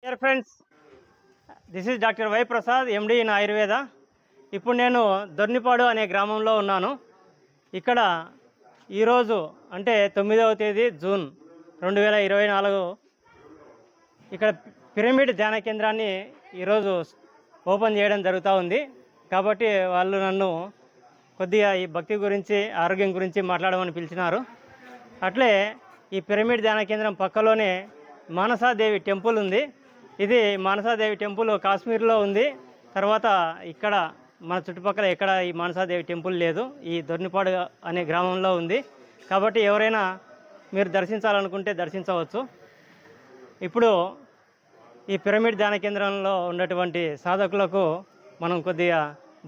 Dear friends, this is doctor why Prasad, MD in Ayurveda. ఇప్పుడు నేను దొర్నిపాడు అనే గ్రామంలో ఉన్నాను. ఇక్కడ ఈరోజు అంటే 9వ తేదీ జూన్ 2024 ఇక్కడ పిరమిడ్ ధ్యాన కేంద్రాన్ని ఈరోజు ఓపెన్ చేయడం జరుగుతూ ఉంది. కాబట్టి వాళ్ళు నన్ను కొద్దిగా ఈ భక్తి గురించి, ఆరోగ్యం గురించి మాట్లాడమని పిలిచినారు. అట్లే ఈ పిరమిడ్ ధ్యాన కేంద్రం పక్కలోనే మానసాదేవి టెంపుల్ ఉంది. ఇది మానసాదేవి టెంపుల్ కాశ్మీర్లో ఉంది. తర్వాత ఇక్కడ మన చుట్టుపక్కల ఎక్కడ ఈ మానసాదేవి టెంపుల్ లేదు. ఈ దొర్నిపాడు అనే గ్రామంలో ఉంది. కాబట్టి ఎవరైనా మీరు దర్శించాలనుకుంటే దర్శించవచ్చు. ఇప్పుడు ఈ పిరమిడ్ ధ్యాన కేంద్రంలో ఉన్నటువంటి సాధకులకు మనం కొద్దిగా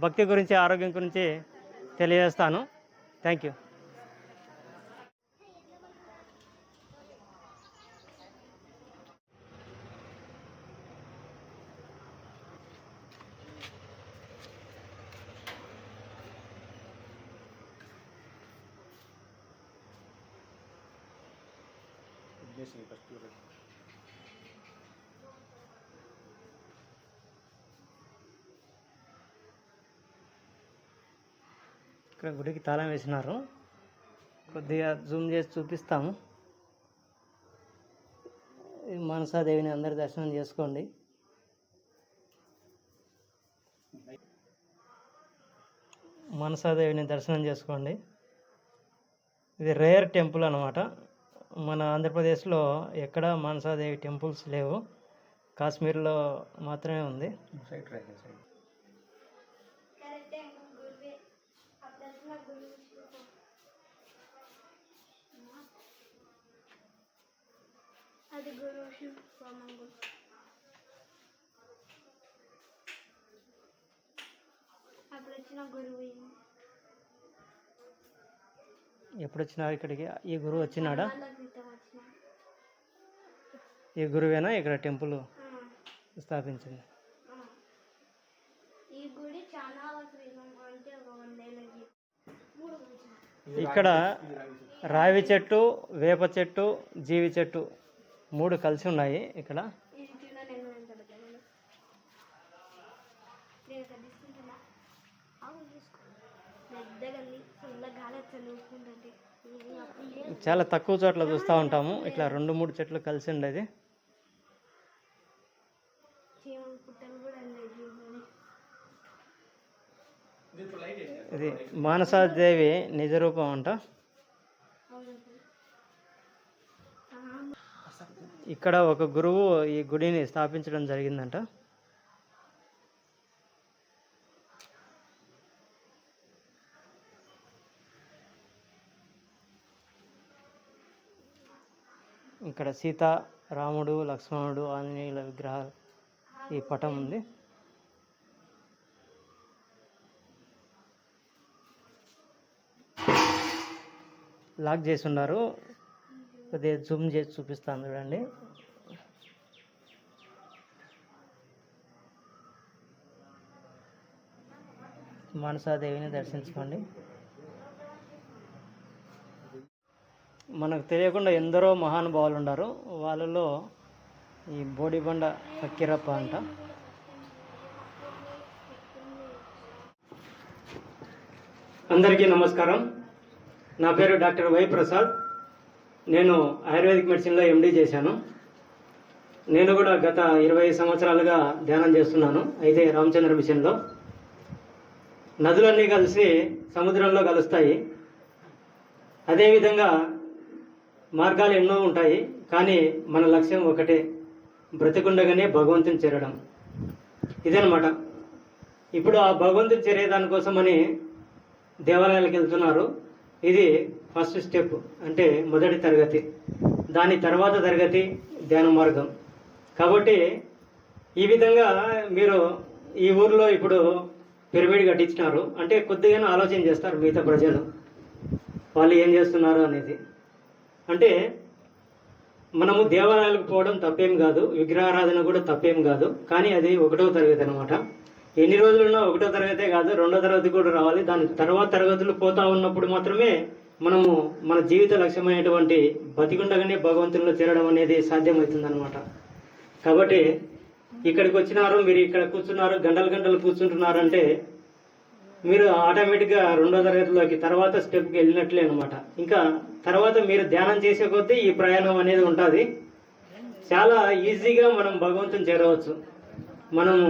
భక్తి గురించి, ఆరోగ్యం గురించి తెలియజేస్తాను. Thank you. ఇక్కడ గుడికి తాళం వేసినారు. కొద్దిగా జూమ్ చేసి చూపిస్తాము. మనసాదేవిని అందరు దర్శనం చేసుకోండి. మనసాదేవిని దర్శనం చేసుకోండి. ఇది రేర్ టెంపుల్ అన్నమాట. మన ఆంధ్రప్రదేశ్లో ఎక్కడ మనసాదేవి టెంపుల్స్ లేవు. కాశ్మీర్లో మాత్రమే ఉంది. ఎప్పుడు వచ్చినారు ఇక్కడికి? ఈ గురువు వచ్చినాడా? ఈ గురువేనా ఇక్కడ టెంపుల్ స్థాపించింది? ఇక్కడ రావి చెట్టు, వేప చెట్టు, జీవి చెట్టు 3 కలిసి ఉన్నాయి. ఇక్కడ చాలా తక్కువ చోట్ల చూస్తూ ఉంటాము. ఇట్లా 2-3 చెట్లు కలిసి ఉండేది. ఇది మానసాదేవి నిజరూపం అంట. ఇక్కడ ఒక గురువు ఈ గుడిని స్థాపించడం జరిగిందంట. ఇక్కడ సీత, రాముడు, లక్ష్మణుడు, ఆంజనేయుల విగ్రహాలు ఈ పటం ఉంది. లాక్ చేసి ఉన్నారు. కొద్దిగా జూమ్ చేసి చూపిస్తాను చూడండి. మనసాదేవిని దర్శించుకోండి. మనకు తెలియకుండా ఎందరో మహానుభావులు ఉన్నారు. వాళ్ళలో ఈ బోడిబండ ఫకీరప్ప అంట. అందరికీ నమస్కారం. నా పేరు డాక్టర్ వై ప్రసాద్. నేను ఆయుర్వేదిక్ మెడిసిన్లో ఎండి చేశాను. నేను కూడా గత 20 సంవత్సరాలుగా ధ్యానం చేస్తున్నాను. అయితే రామచంద్ర మిషన్లో నదులన్నీ కలిసి సముద్రంలో కలుస్తాయి. అదేవిధంగా మార్గాలు ఎన్నో ఉంటాయి. కానీ మన లక్ష్యం ఒకటే, బ్రతికుండగానే భగవంతుని చేరడం. ఇదనమాట. ఇప్పుడు ఆ భగవంతుని చేరే దానికోసమని దేవాలయాలకు వెళ్తున్నారు. ఇది ఫస్ట్ స్టెప్, అంటే మొదటి తరగతి. దాని తర్వాత తరగతి ధ్యాన మార్గం. కాబట్టి ఈ విధంగా మీరు ఈ ఊర్లో ఇప్పుడు పిరమిడ్ కట్టించినారు అంటే కొద్దిగా ఆలోచన చేస్తారు మిగతా ప్రజలు, వాళ్ళు ఏం చేస్తున్నారు అనేది. అంటే మనము దేవాలయాలకు పోవడం తప్పేం కాదు, విగ్రహారాధన కూడా తప్పేం కాదు. కానీ అది 1వ తరగతి అనమాట. ఎన్ని రోజులున్నా 1వ తరగతే కాదు, 2వ తరగతి కూడా రావాలి. దాని తర్వాత తరగతులు పోతా ఉన్నప్పుడు మాత్రమే మనము మన జీవిత లక్ష్యమైనటువంటి బతికుండగానే భగవంతునిలో చేరడం అనేది సాధ్యమవుతుంది అనమాట. కాబట్టి ఇక్కడికి వచ్చినారు, మీరు ఇక్కడ కూర్చున్నారు, గంటలు గంటలు కూర్చుంటున్నారంటే మీరు ఆటోమేటిక్గా 2వ తరగతిలోకి తర్వాత స్టెప్కి వెళ్ళినట్లే అనమాట. ఇంకా తర్వాత మీరు ధ్యానం చేసే కొద్దీ ఈ ప్రయాణం అనేది ఉంటుంది. చాలా ఈజీగా మనం భగవంతుని చేరవచ్చు. మనము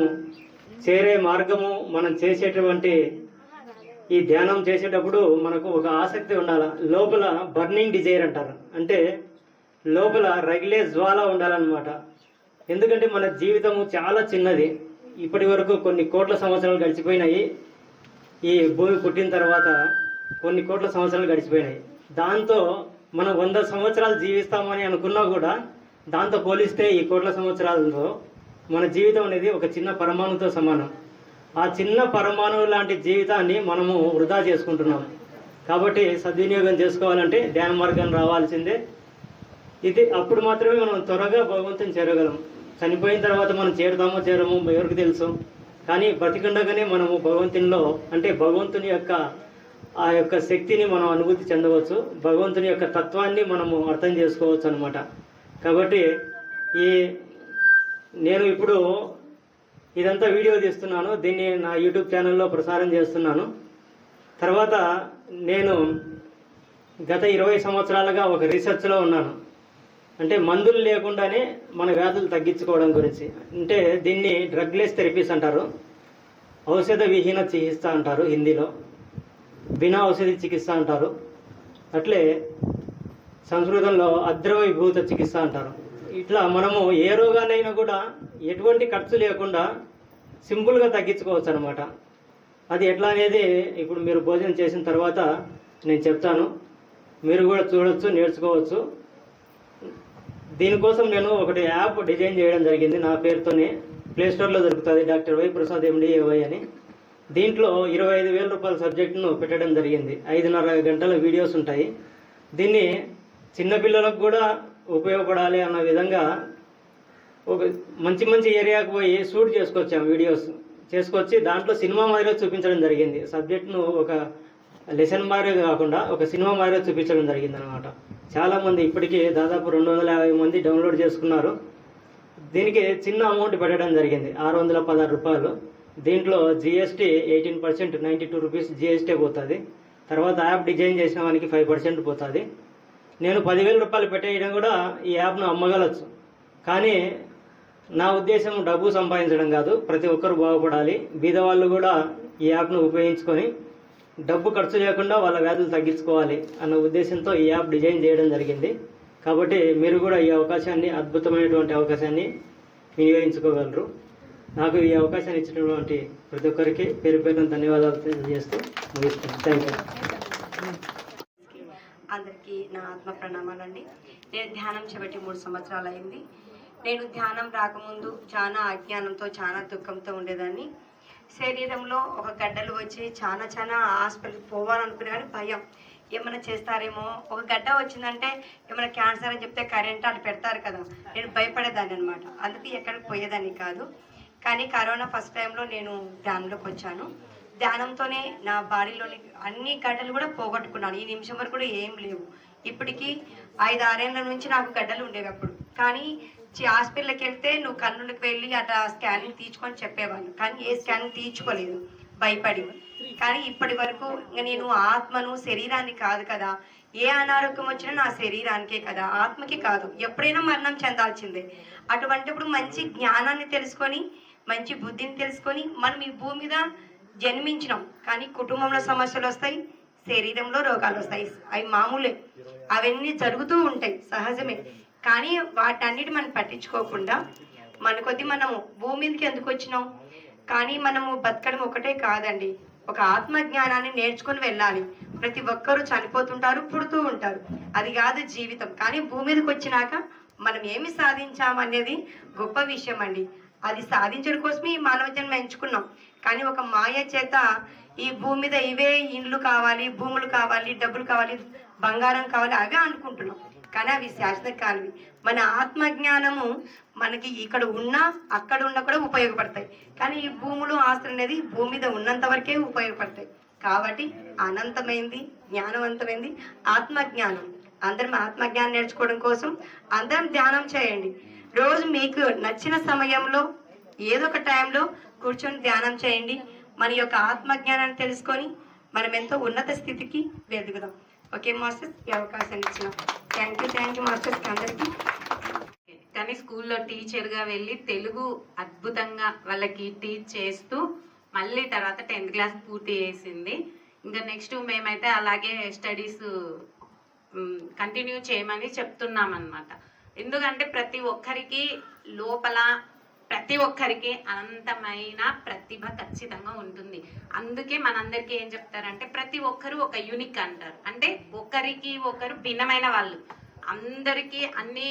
చేరే మార్గము, మనం చేసేటువంటి ఈ ధ్యానం చేసేటప్పుడు మనకు ఒక ఆసక్తి ఉండాలి. లోపల బర్నింగ్ డిజైర్ అంటారు, అంటే లోపల రగిలే జ్వాల ఉండాలన్నమాట. ఎందుకంటే మన జీవితము చాలా చిన్నది. ఇప్పటి వరకు కొన్ని కోట్ల సంవత్సరాలు గడిచిపోయినాయి. ఈ భూమి పుట్టిన తర్వాత కొన్ని కోట్ల సంవత్సరాలు గడిచిపోయినాయి. దాంతో మనం 100 సంవత్సరాలు జీవిస్తామని అనుకున్నా కూడా దాంతో పోలిస్తే ఈ కోట్ల సంవత్సరాలతో మన జీవితం అనేది ఒక చిన్న పరమాణుతో సమానం. ఆ చిన్న పరమాణువు లాంటి జీవితాన్ని మనము వృధా చేసుకుంటున్నాం. కాబట్టి సద్వినియోగం చేసుకోవాలంటే ధ్యాన మార్గాన్ని రావాల్సిందే. ఇది అప్పుడు మాత్రమే మనం త్వరగా భగవంతుని చేరగలం. చనిపోయిన తర్వాత మనం చేరుతామో చేరమో ఎవరికి తెలుసు. కానీ బతికుండగానే మనము భగవంతునిలో, అంటే భగవంతుని యొక్క ఆ యొక్క శక్తిని మనం అనుభూతి చెందవచ్చు, భగవంతుని యొక్క తత్వాన్ని మనము అర్థం చేసుకోవచ్చు అనమాట. కాబట్టి నేను ఇప్పుడు ఇదంతా వీడియో తీస్తున్నాను, దీన్ని నా యూట్యూబ్ ఛానల్లో ప్రసారం చేస్తున్నాను. తర్వాత నేను గత 20 సంవత్సరాలుగా ఒక రీసెర్చ్లో ఉన్నాను. అంటే మందులు లేకుండానే మన వ్యాధులు తగ్గించుకోవడం గురించి. అంటే దీన్ని డ్రగ్లెస్ థెరపీస్ అంటారు, ఔషధ విహీన చికిత్స అంటారు హిందీలో, బినా ఔషధి చికిత్స అంటారు, అట్లే సంస్కృతంలో అద్రవీభూత చికిత్స అంటారు. ఇట్లా మనము ఏ రోగానైనా కూడా ఎటువంటి ఖర్చు లేకుండా సింపుల్గా తగ్గించుకోవచ్చు అనమాట. అది ఎట్లా అనేది ఇప్పుడు మీరు భోజనం చేసిన తర్వాత నేను చెప్తాను, మీరు కూడా చూడొచ్చు, నేర్చుకోవచ్చు. దీనికోసం నేను ఒకటి యాప్ డిజైన్ చేయడం జరిగింది నా పేరుతోనే. ప్లేస్టోర్లో దొరుకుతుంది, డాక్టర్ వై ప్రసాద్ MD అని. దీంట్లో 25,000 రూపాయల సబ్జెక్టును పెట్టడం జరిగింది. 5.5 గంటల వీడియోస్ ఉంటాయి. దీన్ని చిన్నపిల్లలకు కూడా ఉపయోగపడాలి అన్న విధంగా ఒక మంచి మంచి ఏరియాకు పోయి షూట్ చేసుకొచ్చాం, వీడియోస్ చేసుకొచ్చి దాంట్లో సినిమా మాదిరిగా చూపించడం జరిగింది. సబ్జెక్టును ఒక లెసన్ మాదిరిగా కాకుండా ఒక సినిమా మాదిరిగా చూపించడం జరిగింది అనమాట. చాలామంది ఇప్పటికీ దాదాపు 250 మంది డౌన్లోడ్ చేసుకున్నారు. దీనికి చిన్న అమౌంట్ పెట్టడం జరిగింది, 616 రూపాయలు. దీంట్లో GST 18%, 92 రూపీస్ GST పోతుంది. తర్వాత యాప్ డిజైన్ చేసిన వానికి 5% పోతుంది. నేను 10,000 రూపాయలు పెట్టేయడం కూడా ఈ యాప్ను అమ్మగలచ్చు. కానీ నా ఉద్దేశం డబ్బు సంపాదించడం కాదు, ప్రతి ఒక్కరు బాగుపడాలి. బీదవాళ్ళు కూడా ఈ యాప్ను ఉపయోగించుకొని డబ్బు ఖర్చు లేకుండా వాళ్ళ వ్యాధులు తగ్గించుకోవాలి అన్న ఉద్దేశంతో ఈ యాప్ డిజైన్ చేయడం జరిగింది. కాబట్టి మీరు కూడా ఈ అవకాశాన్ని, అద్భుతమైనటువంటి అవకాశాన్ని వినియోగించుకోగలరు. నాకు ఈ అవకాశాన్ని ఇచ్చినటువంటి ప్రతి ఒక్కరికి పేరు పేరున ధన్యవాదాలు తెలియజేస్తూ ముగిస్తున్నాను. Thank you. అందరికీ నా ఆత్మ ప్రణామాలండి. నేను ధ్యానం చేపట్టి 3 సంవత్సరాలు అయింది. నేను ధ్యానం రాకముందు చాలా అజ్ఞానంతో, చాలా దుఃఖంతో ఉండేదాన్ని. శరీరంలో ఒక గడ్డలు వచ్చి చాలా హాస్పిటల్కి పోవాలనుకునే కానీ భయం, ఏమైనా చేస్తారేమో. ఒక గడ్డ వచ్చిందంటే ఏమైనా క్యాన్సర్ అని చెప్తే కరెంట్ అటు పెడతారు కదా, నేను భయపడేదాన్ని అనమాట. అందుకే ఎక్కడికి పోయేదాన్ని కాదు. కానీ కరోనా ఫస్ట్ టైంలో నేను ధ్యానంలోకి వచ్చాను. ధ్యానంతోనే నా బాడీలోని అన్ని గడ్డలు కూడా పోగొట్టుకున్నాను. ఈ నిమిషం వరకు కూడా ఏం లేవు. ఇప్పటికీ 5-6 ఏళ్ళ నుంచి నాకు గడ్డలు ఉండేవి అప్పుడు. కానీ హాస్పిటల్కి వెళ్తే నువ్వు కన్నులకు వెళ్ళి అట్లా స్కానింగ్ తీర్చుకొని చెప్పేవాళ్ళు, కానీ ఏ స్కానింగ్ తీర్చుకోలేదు భయపడి. కానీ ఇప్పటి వరకు నేను ఆత్మను, శరీరాన్ని కాదు కదా. ఏ అనారోగ్యం వచ్చినా నా శరీరానికే కదా, ఆత్మకి కాదు. ఎప్పుడైనా మరణం చెందాల్సిందే. అటువంటిప్పుడు మంచి జ్ఞానాన్ని తెలుసుకొని, మంచి బుద్ధిని తెలుసుకొని మనం ఈ భూమి మీద జన్మించినాం. కానీ కుటుంబంలో సమస్యలు వస్తాయి, శరీరంలో రోగాలు వస్తాయి, అవి మామూలే, అవన్నీ జరుగుతూ ఉంటాయి, సహజమే. కానీ వాటన్నిటి మనం పట్టించుకోకుండా మన కొద్ది మనము భూమి మీదకి ఎందుకు వచ్చినాం. కానీ మనము బతకడం ఒకటే కాదండి, ఒక ఆత్మ జ్ఞానాన్ని నేర్చుకొని వెళ్ళాలి. ప్రతి ఒక్కరూ చనిపోతుంటారు, పుడుతూ ఉంటారు, అది కాదు జీవితం. కానీ భూమి మీదకి వచ్చినాక మనం ఏమి సాధించామనేది గొప్ప విషయం అండి. అది సాధించడం కోసమే ఈ మానవ జన్మ ఎంచుకున్నాం. కానీ ఒక మాయ చేత ఈ భూమి మీద ఇవే ఇండ్లు కావాలి, భూములు కావాలి, డబ్బులు కావాలి, బంగారం కావాలి, అవే అనుకుంటున్నాం. కానీ అవి శాశ్వత కానివి. మన ఆత్మజ్ఞానము మనకి ఇక్కడ ఉన్నా అక్కడ ఉన్నా కూడా ఉపయోగపడతాయి. కానీ ఈ భూములు, ఆస్తులు అనేది భూమి మీద ఉన్నంత వరకే ఉపయోగపడతాయి. కాబట్టి అనంతమైంది, జ్ఞానవంతమైంది ఆత్మజ్ఞానం. అందరం ఆత్మజ్ఞానం నేర్చుకోవడం కోసం అందరం ధ్యానం చేయండి. రోజు మీకు నచ్చిన సమయంలో ఏదో ఒక టైంలో కూర్చొని ధ్యానం చేయండి. మన యొక్క ఆత్మజ్ఞానాన్ని తెలుసుకొని మనం ఎంతో ఉన్నత స్థితికి ఎదుగుదాం. ఓకే మాస్టర్స్, ఈ అవకాశాన్ని ఇచ్చిన థ్యాంక్ యూ మాస్టర్స్ అందరికీ. కానీ స్కూల్లో టీచర్గా వెళ్ళి తెలుగు అద్భుతంగా వాళ్ళకి టీచ్ చేస్తూ మళ్ళీ తర్వాత 10th క్లాస్ పూర్తి చేసింది. ఇంకా నెక్స్ట్ మేమైతే అలాగే స్టడీస్ కంటిన్యూ చేయమని చెప్తున్నాం అన్నమాట. ఎందుకంటే ప్రతి ఒక్కరికి లోపల ప్రతి ఒక్కరికి అనంతమైన ప్రతిభ ఖచ్చితంగా ఉంటుంది. అందుకే మనందరికీ ఏం చెప్తారంటే ప్రతి ఒక్కరు ఒక యూనిక్ అంటారు. అంటే ఒకరికి ఒకరు భిన్నమైన వాళ్ళు. అందరికీ అన్ని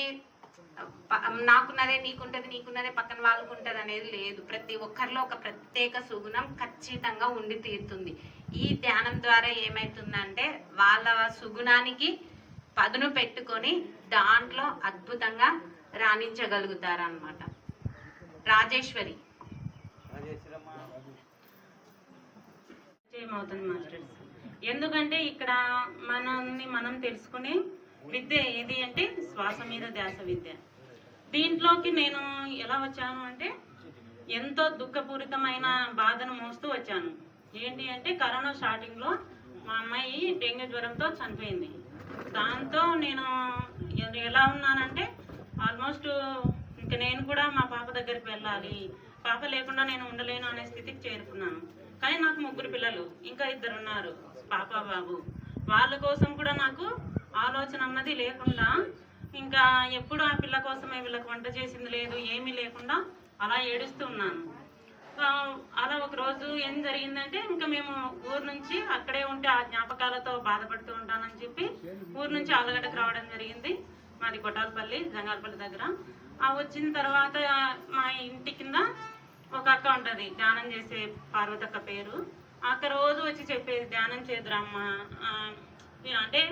నాకున్నదే నీకుంటది, నీకున్నదే పక్కన వాళ్ళకు ఉంటుంది అనేది లేదు. ప్రతి ఒక్కరిలో ఒక ప్రత్యేక సుగుణం ఖచ్చితంగా ఉండి తీరుతుంది. ఈ ధ్యానం ద్వారా ఏమవుతుందంటే వాళ్ళ సుగుణానికి పదును పెట్టుకొని దాంట్లో అద్భుతంగా రాణించగలుగుతారు అన్నమాట. రాజేశ్వరి అవుతుంది మాస్టర్స్. ఎందుకంటే ఇక్కడ మనల్ని మనం తెలుసుకునే విద్య ఏది అంటే శ్వాస మీద ధ్యాస విద్య. దీంట్లోకి నేను ఎలా వచ్చాను అంటే ఎంతో దుఃఖపూరితమైన బాధను మోస్తూ వచ్చాను. ఏంటి అంటే కరోనా స్టార్టింగ్లో మా అమ్మాయి డెంగ్యూ జ్వరంతో చనిపోయింది. దాంతో నేను ఎలా ఉన్నానంటే ఆల్మోస్ట్ ఇంక నేను కూడా మా పాప దగ్గరికి వెళ్ళాలి, పాప లేకుండా నేను ఉండలేను అనే స్థితికి చేరుకున్నాను. కానీ నాకు 3 పిల్లలు, ఇంకా 2 ఉన్నారు, పాప బాబు. వాళ్ళ కోసం కూడా నాకు ఆలోచన అన్నది లేకుండా ఇంకా ఎప్పుడు ఆ పిల్ల కోసమే వీళ్ళకి వంట చేసింది లేదు, ఏమీ లేకుండా అలా ఏడుస్తూ ఉన్నాను. అలా ఒక రోజు ఏం జరిగిందంటే ఇంకా మేము ఊరు నుంచి అక్కడే ఉంటే ఆ జ్ఞాపకాలతో బాధపడుతూ ఉంటానని చెప్పి ఊరు నుంచి ఆలగడ్డకు రావడం జరిగింది. మాది కొట్టాలపల్లి, జంగాలపల్లి దగ్గర. వచ్చిన తర్వాత మా ఇంటి కింద ఒక అక్క ఉంటుంది, ధ్యానం చేసే పార్వతక్క పేరు. అక్క రోజు వచ్చి చెప్పేది ధ్యానం చేద్దామా అంటే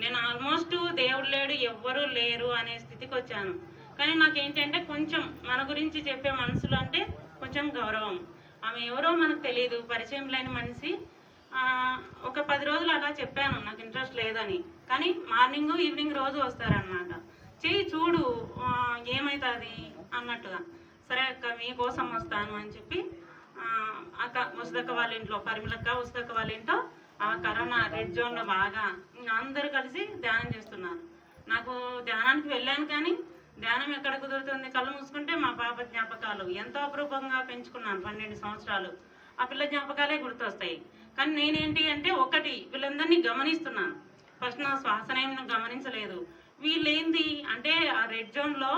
నేను ఆల్మోస్ట్ దేవుడు లేడు, ఎవ్వరూ లేరు అనే స్థితికి వచ్చాను. కానీ నాకేంటంటే కొంచెం మన గురించి చెప్పే మనుషులు అంటే కొంచెం గౌరవం. ఆమె ఎవరో మనకు తెలియదు, పరిచయం లేని మనిషి. ఒక 10 రోజులు అలా చెప్పాను నాకు ఇంట్రెస్ట్ లేదని. కానీ మార్నింగ్ ఈవినింగ్ రోజు వస్తారనమాట. చెయ్యి చూడు ఏమవుతుంది అన్నట్టుగా. సరే అక్క మీకోసం వస్తాను అని చెప్పి అక్క వసుదక్క వాళ్ళ ఇంట్లో, పరిమళక్క వసుదక్క వాళ్ళ ఇంట్లో కరోనా రెడ్ జోన్లో బాగా అందరూ కలిసి ధ్యానం చేస్తున్నారు. నాకు ధ్యానానికి వెళ్ళాను కానీ ధ్యానం ఎక్కడ కుదురుతుంది, కళ్ళు మూసుకుంటే మా పాప జ్ఞాపకాలు ఎంతో అపురూపంగా పెంచుకున్నాను 12 సంవత్సరాలు. ఆ పిల్ల జ్ఞాపకాలే గుర్తొస్తాయి. కానీ నేనేంటి అంటే ఒకటి వీళ్ళందరినీ గమనిస్తున్నాను. ఫస్ట్ నా శ్వాసనేమి గమనించలేదు. వీళ్ళేంది అంటే ఆ రెడ్ జోన్లో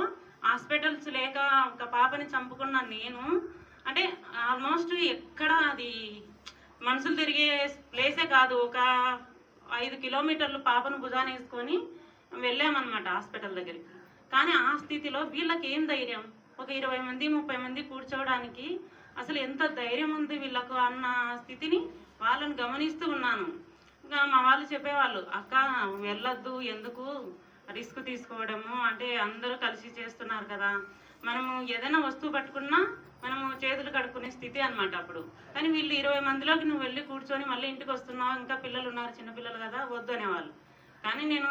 హాస్పిటల్స్ లేక ఒక పాపని చంపుకున్న నేను అంటే ఆల్మోస్ట్ ఎక్కడ అది మనుషులు తిరిగే ప్లేసే కాదు, ఒక 5 కిలోమీటర్లు పాపను భుజాన్ని వేసుకొని వెళ్ళామన్నమాట హాస్పిటల్ దగ్గరికి. కానీ ఆ స్థితిలో వీళ్ళకి ఏం ధైర్యం, ఒక 20 మంది 30 మంది కూర్చోవడానికి అసలు ఎంత ధైర్యం ఉంది వీళ్ళకు అన్న స్థితిని వాళ్ళని గమనిస్తూ ఉన్నాను. ఇంకా మా వాళ్ళు చెప్పేవాళ్ళు, అక్క వెళ్ళొద్దు, ఎందుకు రిస్క్ తీసుకోవడము, అంటే అందరూ కలిసి చేస్తున్నారు కదా, మనము ఏదైనా వస్తువు పట్టుకున్నా మనము చేతులు కడుక్కునే స్థితి అనమాట అప్పుడు. కానీ వీళ్ళు 20 మందిలోకి నువ్వు వెళ్ళి కూర్చొని మళ్ళీ ఇంటికి వస్తున్నావు, ఇంకా పిల్లలు ఉన్నారు, చిన్నపిల్లలు కదా, వద్దు అనేవాళ్ళు. కానీ నేను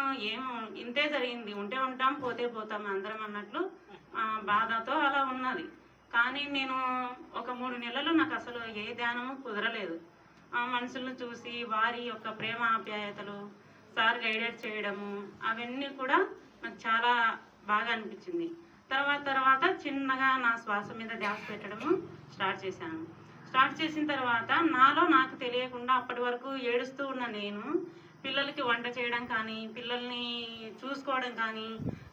ఇంతే జరిగింది, ఉంటే ఉంటాం పోతే పోతాం అందరం అన్నట్లు బాధతో అలా ఉన్నది. కానీ నేను ఒక 3 నెలలు నాకు అసలు ఏ ధ్యానము కుదరలేదు. మనుషులను చూసి వారి యొక్క ప్రేమ ఆప్యాయతలు, సార్ గైడెడ్ చేయడము, అవన్నీ కూడా నాకు చాలా బాగా అనిపించింది. తర్వాత చిన్నగా నా శ్వాస మీద ధ్యాస పెట్టడము స్టార్ట్ చేశాను. స్టార్ట్ చేసిన తర్వాత నాలో నాకు తెలియకుండా అప్పటి వరకు ఏడుస్తూ ఉన్న నేను పిల్లలకి వంట చేయడం కానీ, పిల్లల్ని చూసుకోవడం కానీ,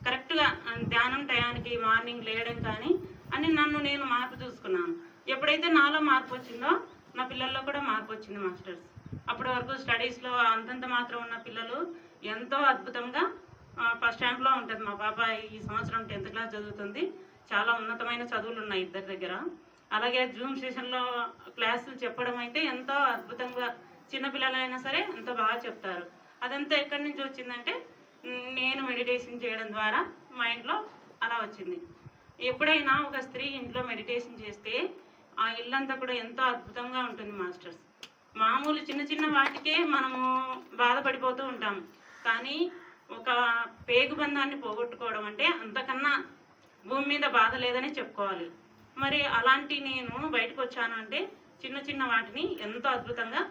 కరెక్ట్గా ధ్యానం టయానికి మార్నింగ్ లేయడం కానీ అని నన్ను నేను మార్పు చూసుకున్నాను. ఎప్పుడైతే నాలో మార్పు వచ్చిందో నా పిల్లల్లో కూడా మార్పు వచ్చింది మాస్టర్స్. అప్పటి వరకు స్టడీస్లో అంతంత మాత్రం ఉన్న పిల్లలు ఎంతో అద్భుతంగా ఫస్ట్ ర్యాంక్లో ఉంటుంది. మా పాప ఈ సంవత్సరం 10th క్లాస్ చదువుతుంది. చాలా ఉన్నతమైన చదువులు ఉన్నాయి ఇద్దరి దగ్గర. అలాగే జూమ్ సెషన్లో క్లాసులు చెప్పడం అయితే ఎంతో అద్భుతంగా, చిన్నపిల్లలైనా సరే ఎంతో బాగా చెప్తారు. అదంతా ఎక్కడి నుంచి వచ్చిందంటే నేను మెడిటేషన్ చేయడం ద్వారా మైండ్లో అలా వచ్చింది. ఎప్పుడైనా ఒక స్త్రీ ఇంట్లో మెడిటేషన్ చేస్తే ఆ ఇల్లంతా కూడా ఎంతో అద్భుతంగా ఉంటుంది మాస్టర్స్. మామూలు చిన్న చిన్న వాటికే మనము బాధపడిపోతూ ఉంటాం. కానీ ఒక పేగు బంధాన్ని పోగొట్టుకోవడం అంటే అంతకన్నా భూమి మీద బాధ లేదని చెప్పుకోవాలి. మరి అలాంటి నేను బయటకు వచ్చాను అంటే చిన్న చిన్న వాటిని ఎంతో అద్భుతంగా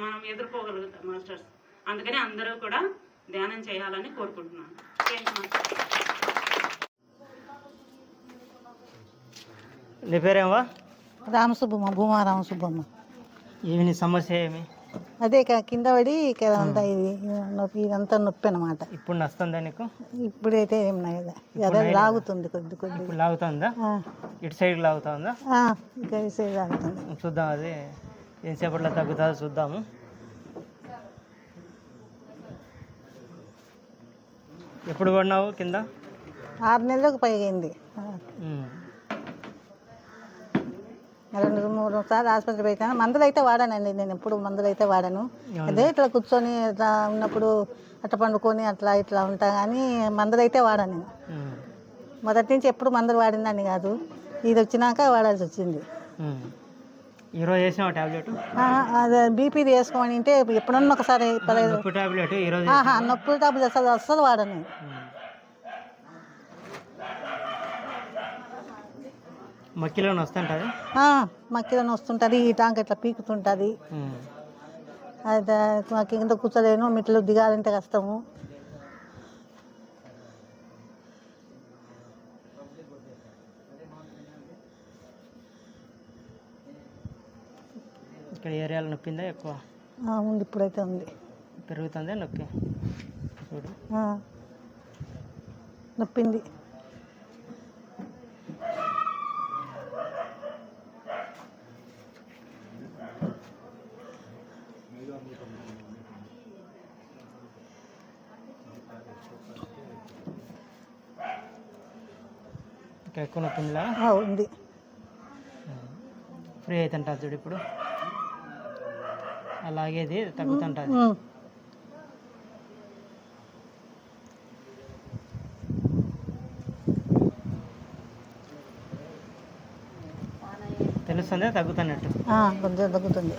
మనం ఎదుర్కోగలుగుతాం మాస్టర్స్. అందుకని అందరూ కూడా ధ్యానం చేయాలని కోరుకుంటున్నాను. నీ పేరేమా? రామసుబ్బమ్మ, భూమా రామసుబ్బమ్మ. ఏమి నీ సమస్య ఏమి? అదే కింద పడి అంతా ఇది నొప్పి, ఇదంతా నొప్పి అనమాట. ఇప్పుడు నస్తుందా నీకు? ఇప్పుడైతే ఏం లేదు, అదే లాగుతుంది కొద్ది కొద్ది. ఇప్పుడు లాగుతుందా? ఇటు సైడ్ లాగుతుందా? ఇంకా ఈ సైడ్ లాగుతుంది. చూద్దాం, అది ఎంతసేపట్లో తగ్గుతుందో చూద్దాము. ఎప్పుడు పడినావు కింద? 6 నెలలకు పైగా అయింది. 2-3 సార్లు ఆసుపత్రి పోయినా. మందులు అయితే వాడానండి, నేను ఎప్పుడు మందులు అయితే వాడాను. అదే ఇట్లా కూర్చొని ఇట్లా ఉన్నప్పుడు అట్లా పండుకొని అట్లా ఇట్లా ఉంటా, కానీ మందులు అయితే వాడాను నేను. మొదటి నుంచి ఎప్పుడు మందులు వాడిందని కాదు, ఇది వచ్చినాక వాడాల్సి వచ్చింది. ఈరోజు వేసినావా టాబ్లెట్? అదే బీపీది వేసుకోమని అంటే ఎప్పుడన్నా ఒకసారి టాబ్లెట్ ఈరోజు నొప్పుల టాబ్లెట్ అస్సలు వాడను. మక్కిలో వస్తుంటుంది, మక్కిలో వస్తుంటుంది, ఈ టాంక్ ఇట్లా పీకుతుంటుంది. అయితే కింద కూర్చోలేను, మెట్లు దిగాలంటే కష్టము. ఇక్కడ ఏరియాలో నొప్పిందా ఎక్కువ? ఉంది, ఇప్పుడైతే ఉంది. పెరుగుతుందా నొప్పి? చూడు, నొప్పింది. ఇంకా ఎక్కువ నొప్పిందిలా ఉంది. ఫ్రీ అవుతుంటుంది చూడు ఇప్పుడు, అలాగే ఇది తగ్గుతుంటుంది. తెలుస్తుందా తగ్గుతున్నట్టు? కొంచెం తగ్గుతుంది.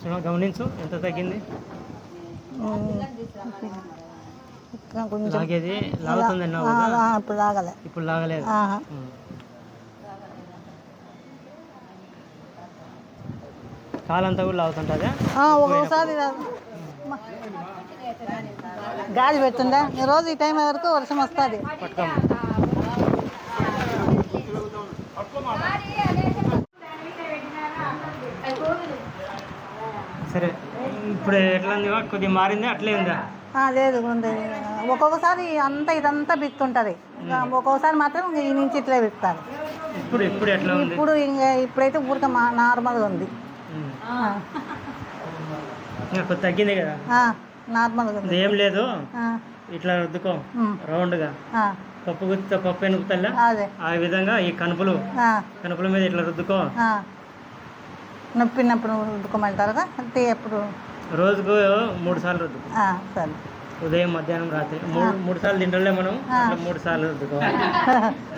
చూడ, గమనించు ఎంత తగ్గింది. లాగేది లాగుతుంది అన్నావు కదా, ఇప్పుడు లాగలే. ఇప్పుడు లాగలేదు. కాలంతా కూడా లాగుతుంటుందా? ఒక్కొక్కసారి గాలి పెడుతుందా, రోజు ఈ టైం వరకు వర్షం వస్తుంది. సరే, ఇప్పుడు ఎట్లా ఉంది? కొద్దిగా మారిందా అట్లే ఉందా? లేదు, ఒక్కొక్కసారి అంతా ఇదంతా బిక్తుంటుంది, ఒక్కొక్కసారి మాత్రం ఈ నుంచి ఇట్లా బిక్తారు. ఇప్పుడు ఇప్పుడు ఎట్లా ఉంది? ఇప్పుడు ఇంకా ఇప్పుడైతే ఊరికే నార్మల్గా ఉంది. కొద్ది తగ్గింది కదా, నార్మల్గా ఉంది. ఏం లేదు, ఇట్లా రుద్దుకో రౌండ్గా. పప్పు గుర్తు పప్పు ఎనుకుతల్లా, ఆ విధంగా ఈ కనుపుల మీద ఇట్లా రుద్దుకో. నొప్పినప్పుడు రుద్దుకోమంటారు కదా, అంటే ఎప్పుడు రోజుకు 3 సార్లు రుద్దుకో. సరే, ఉదయం మధ్యాహ్నం రాత్రి 3 సార్లు తింటలే మనం, 3 సార్లు రుద్దుకోవాలి.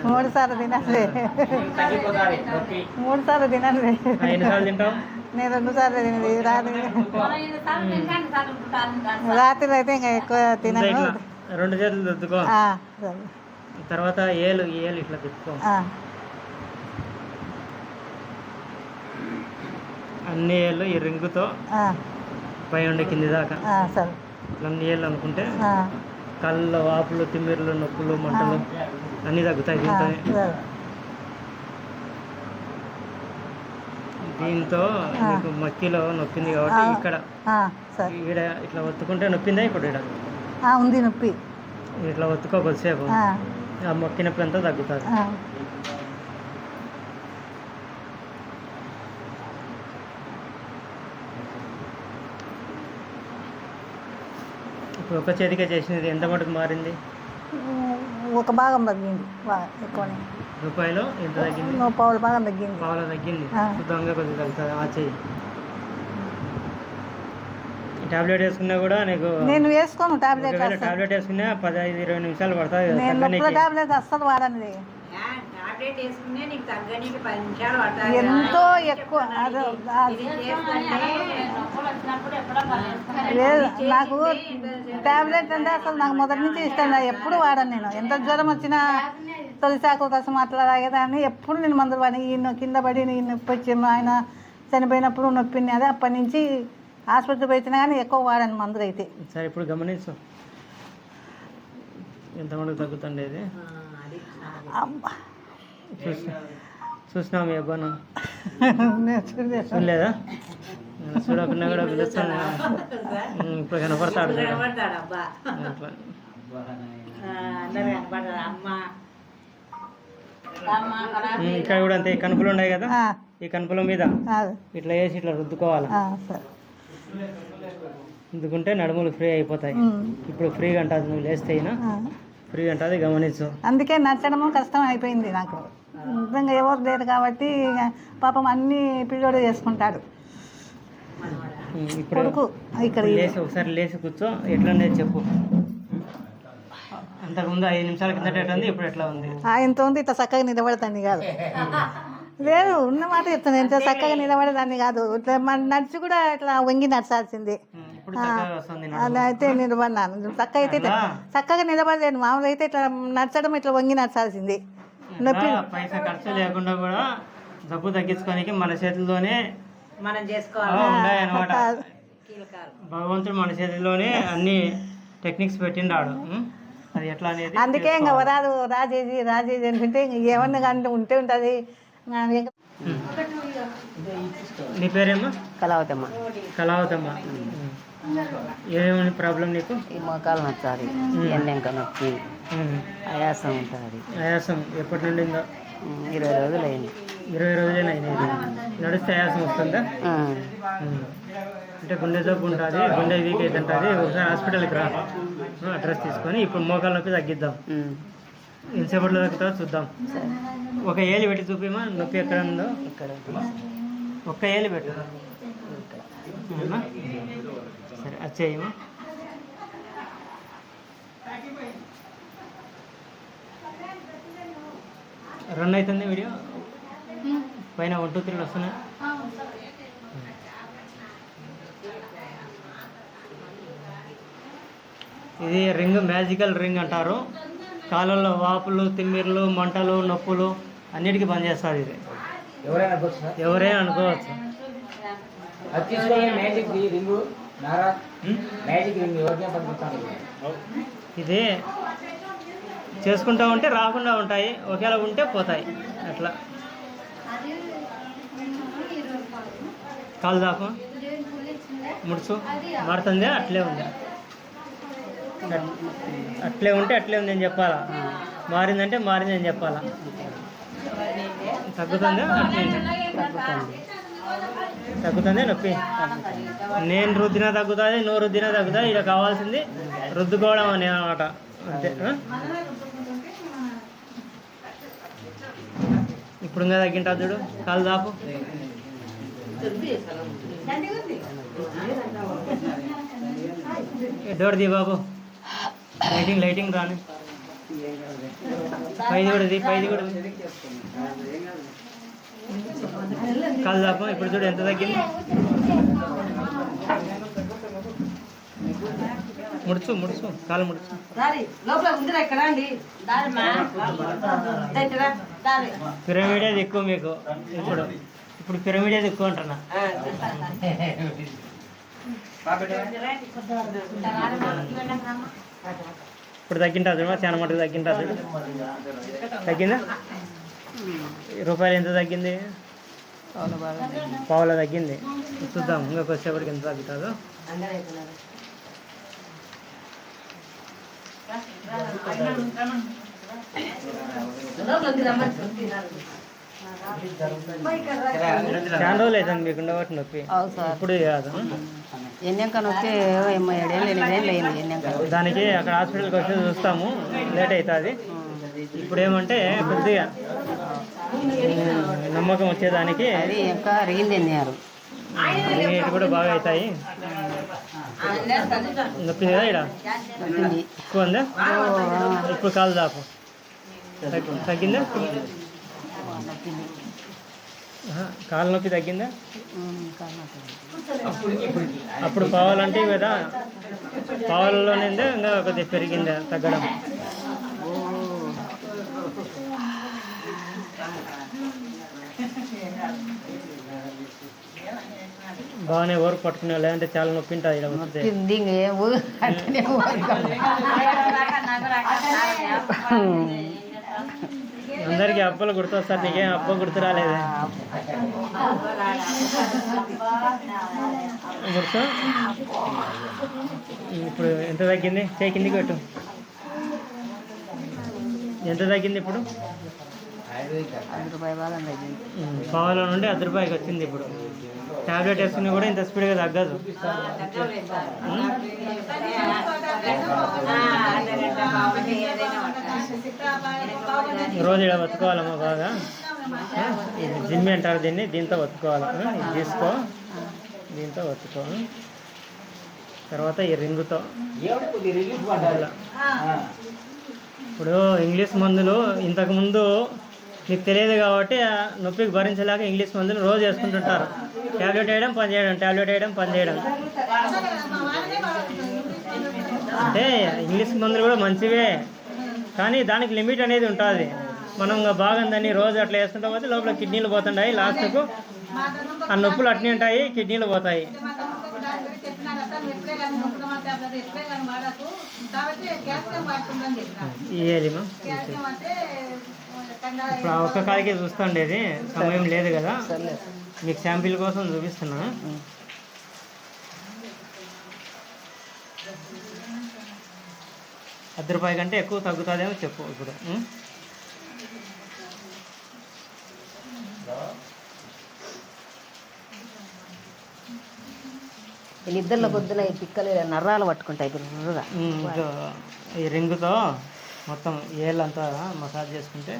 3 సార్లు తినాలి, 3 సార్లు తినాలి. ఎన్నిసార్లు తింటాం? నేను 2 సార్లు తినది, రాత్రి అయితే ఇంకా ఎక్కువ తినను. 2 చేతులు రుద్దుకో. తర్వాత ఏలు ఇట్లా తిప్పుకో, అన్ని ఏళ్ళు ఈ రింగుతో పై ఉండే కింది దాకా అన్ని ఏళ్ళు అనుకుంటే కళ్ళు వాపులు, తిమ్మిర్లు, నొప్పులు, మంటలు అన్నీ తగ్గుతాయి దీంతో. దీంతో నీకు మక్కిలో నొప్పింది కాబట్టి ఇక్కడ ఇట్లా ఒత్తుకుంటే నొప్పిందా? ఇప్పుడు ఇక్కడ ఉంది నొప్పి, ఇట్లా ఒత్తుకో కొద్దిసేపు, ఆ మొక్కి నొప్పి అంతా తగ్గుతుంది. ఇప్పుడు ఒక చేతికే చేసినది ఎంత మటుకు మారింది? ఒక భాగం తగ్గింది, ఎక్కువనే. రూపాయలు ఎంత తగ్గింది? పావుల భాగం తగ్గింది. పావుల తగ్గింది. శుద్ధంగా కొద్దిగా తగ్గుతుంది ఆ చెయ్యి. టాబ్లెట్ వేసుకున్నా కూడా నీకు నేను వేసుకోను టాబ్లెట్ ఒకవేళ టాబ్లెట్ వేసుకున్నా 15-20 నిమిషాలు పడుతుంది కదా నేను నొప్పుల తగ్గనీకి. టాబ్లెట్ అస్సలు వాడనిది ఎంతో ఎక్కువ లేదు నాకు టాబ్లెట్ అంటే అసలు నాకు మొదటి నుంచి ఇష్టం లేదు. ఎప్పుడు వాడను నేను. ఎంత జ్వరం వచ్చినా తొలిసాకు రసం అట్లా తాగేదాన్ని. ఎప్పుడు నేను మందులు వాడి ఈ కింద పడి ఈ నొప్పి వచ్చి ఆయన చనిపోయినప్పుడు నొప్పిని అదే అప్పటి నుంచి హాస్పిటల్ పోయినా కానీ ఎక్కువ వాడాను మందులు అయితే. సరే ఇప్పుడు గమనించు ఎంతమంది తగ్గుతుండేది అబ్బా. చూసినా మీ అబ్బాను నేను చూడలేదు. చూడలేదా చూడకుండా కూడా పిలుస్తాను ఇప్పుడు కనపడతాడు అట్లా. ఇక్కడ కూడా అంతే ఈ కనుపులు ఉన్నాయి కదా ఆ, ఈ కనుపుల మీద అదే. ఇట్లా వేసి ఇట్లా రుద్దుకోవాలి. సరే. రుద్దుకుంటే నడుములు ఫ్రీ అయిపోతాయి. ఇప్పుడు ఫ్రీగా ఉంటుంది నువ్వు లేస్తే అయినా ఆ. ఫ్రీగా ఉంటుంది గమనించు. అందుకే నచ్చడము కష్టం అయిపోయింది నాకు. నిజంగా ఎవరు లేరు కాబట్టి ఇక పాపం అన్ని పిల్లోడు చేసుకుంటాడు. ఇప్పుడు కొడుకు ఇక్కడ లేచి ఒకసారి లేచి కూర్చో ఎట్లా ఉండేది చెప్పు. అంతకుముందు 5 నిమిషాల కిందట ఎట్లా ఉంది ఇప్పుడు ఎట్లా ఉంది? ఆయనతో ఉంది ఇట్లా చక్కగా నిలబడతాన్ని కాదు. లేదు ఉన్న మాట చెప్తాను. ఎంత చక్కగా నిలబడేదాన్ని కాదు. ఇట్లా నడిచి కూడా ఇట్లా వంగి నడచాల్సింది. ఇప్పుడు చక్కగా వస్తుంది అలా అయితే నిలబడినాను. చక్కగా అయితే చక్కగా నిలబడలేను. మామూలు అయితే ఇట్లా నడచడం ఇట్లా వంగి నడచాల్సింది. నొప్పి పైసా ఖర్చు లేకుండా కూడా జబ్బు తగ్గించుకోనికి మన చేతుల్లోనే మనం చేసుకోవాలి. ఉన్నాయి అనమాట. భగవంతుడు మన చేతిలోనే అన్ని టెక్నిక్స్ పెట్టిండాడు. అది ఎట్లా అనేది అందుకే ఇంకా వరాదు రాజేది అనుకుంటే ఇంక ఏమన్నా కానీ ఉంటే ఉంటుంది. నీ పేరేమో కలావతమ్మ. కళావతమ్మ. ఏమేమి ప్రాబ్లం నీకు? ఈ మోకాలు నచ్చాలి, ఎండెంక నొప్పి, ఆయాసం ఉంటుంది. ఆయాసం ఎప్పటి నుండి ఉందో? 20 రోజులు అయింది. 20 రోజులైనా అయినది. నడిస్తే ఆయాసం వస్తుందా? అంటే గుండె జబ్బు ఉంటుంది, గుండె వీక్ అయితే ఉంటుంది. ఒకసారి హాస్పిటల్కి రా, అడ్రస్ తీసుకొని ఇప్పుడు మోకాల నొప్పి తగ్గిద్దాం. ఎంతసేపట్లో తగ్గుతుందో చూద్దాం. ఒక ఏలు పెట్టి చూపిమా నొప్పి ఎక్కడ ఉందో. ఇక్కడ ఒక్క ఏలు పెట్టు. అవునా? సరే వచ్చేయమా. రన్ అవుతుంది వీడియో పైన 1 2 3 వస్తున్నాయి. ఇది రింగ్, మ్యాజికల్ రింగ్ అంటారు. కాళ్ళల్లో వాపులు, తిమ్మిర్లు, మంటలు, నొప్పులు అన్నిటికీ పనిచేస్తుంది ఇది. ఎవరైనా అనుకోవచ్చు. ఇది చేసుకుంటా ఉంటే రాకుండా ఉంటాయి, ఒకవేళ ఉంటే పోతాయి. అట్లా కాలు దాకా ముడుచు మారుతుంది. అట్లే ఉంది, అట్లే ఉంటే అట్లే ఉంది అని చెప్పాలా. మారిందంటే మారింది అని చెప్పాలా. తగ్గుతుందా? అట్లే తగ్గుతుంది నొప్పి. నేను రుద్దినా తగ్గుతుంది, నువ్వు రుద్దినా తగ్గుతుంది. ఇలా కావాల్సింది రుద్దుకోవడం అని అనమాట. అంతే. ఇప్పుడు ఇంకా తగ్గింటా చూడు. కాలు దాపు. డోర్ ది బాబు. లైటింగ్ రాని. పైది కూడా కాలు దాపు. ఇప్పుడు చూడు ఎంత తగ్గింది. ముడుచు కాలు ముడుచు. పిరమిడేది ఎక్కువ మీకు. ఇప్పుడు పిరమిడేది ఎక్కువ అంటున్నా. ఇప్పుడు తగ్గింటా చూడ, చాలా మటుకు తగ్గింటా చూడు. తగ్గిందా? రూపాయలు ఎంత తగ్గింది? పావులా తగ్గింది. చూద్దాం ఇంకా వచ్చేప్పటికి ఎంత తగ్గుతుందో. చాలా రోజులు అవుతుంది మీకు ఉండబట్టి నొప్పి. ఇప్పుడు కాదు. ఎన్నెంక నొప్పి 7 ఏళ్ళు 8 ఏళ్ళు అయింది. ఎన్నెంక దానికి అక్కడ హాస్పిటల్కి వచ్చి చూస్తాము, లేట్ అవుతుంది. ఇప్పుడు ఏమంటే కొద్దిగా నమ్మకం వచ్చేదానికి అది ఇంకా అరిగింది అన్నారు. రేటు కూడా బాగా అవుతాయి. నొప్పి కదా ఇక్కడ ఎక్కువ ఉందా? ఇప్పుడు కాలు దాపు తగ్గిందా? కాలు నొప్పి తగ్గిందా? అప్పుడు పావాలంటే కదా, పావాలలోనే ఇంకా కొద్దిగా పెరిగిందా తగ్గడం? బాగానే ఓరకు పట్టుకున్నా, లేదంటే చాలా నొప్పి ఉంటుంది ఇలా వస్తే. అందరికీ అప్పలు గుర్తొస్తారు, నీకేం అప్ప గుర్తు రాలేదే? గుర్తు ఇప్పుడు ఎంత తగ్గింది? చేయి కిందికి పెట్టు. ఎంత తగ్గింది ఇప్పుడు? పావులో నుండి 10 రూపాయలకి వచ్చింది. ఇప్పుడు టాబ్లెట్ వేసుకుని కూడా ఇంత స్పీడ్గా తగ్గదు. రోజు ఇలా బతుకోవాలమ్మా బాగా. జిమ్ అంటారు దీన్ని, దీంతో బతుకోవాలి. ఇది తీసుకో, దీంతో బతుకో. తర్వాత ఈ రింగుతో. ఇప్పుడు ఇంగ్లీష్ మందులు ఇంతకుముందు మీకు తెలియదు కాబట్టి నొప్పికి భరించలేక ఇంగ్లీష్ మందులు రోజు వేసుకుంటుంటారు. ట్యాబ్లెట్ వేయడం పని చేయడం, ట్యాబ్లెట్ వేయడం పని చేయడం. అంటే ఇంగ్లీష్ మందులు కూడా మంచివే, కానీ దానికి లిమిట్ అనేది ఉంటుంది. మనం బాగా దాన్ని రోజు అట్లా వేసుకుంటా పోతే లోపల కిడ్నీలు పోతుంటాయి. లాస్ట్కు ఆ నొప్పులు అట్నే ఉంటాయి, కిడ్నీలు పోతాయి. ఇయ్యేదిమా ఇప్పుడు ఆ ఒక్క కాడికే చూస్తుండేది, సమయం లేదు కదా, మీకు శాంపిల్ కోసం చూపిస్తున్నా. ₹10 కంటే ఎక్కువ తగ్గుతుందేమో చెప్పు ఇప్పుడు. నిద్రలో పొద్దున ఈ పిక్కలు నర్రాలు పట్టుకుంటాయి. ఈ రింగుతో మొత్తం ఏళ్ళంతా మసాజ్ చేసుకుంటే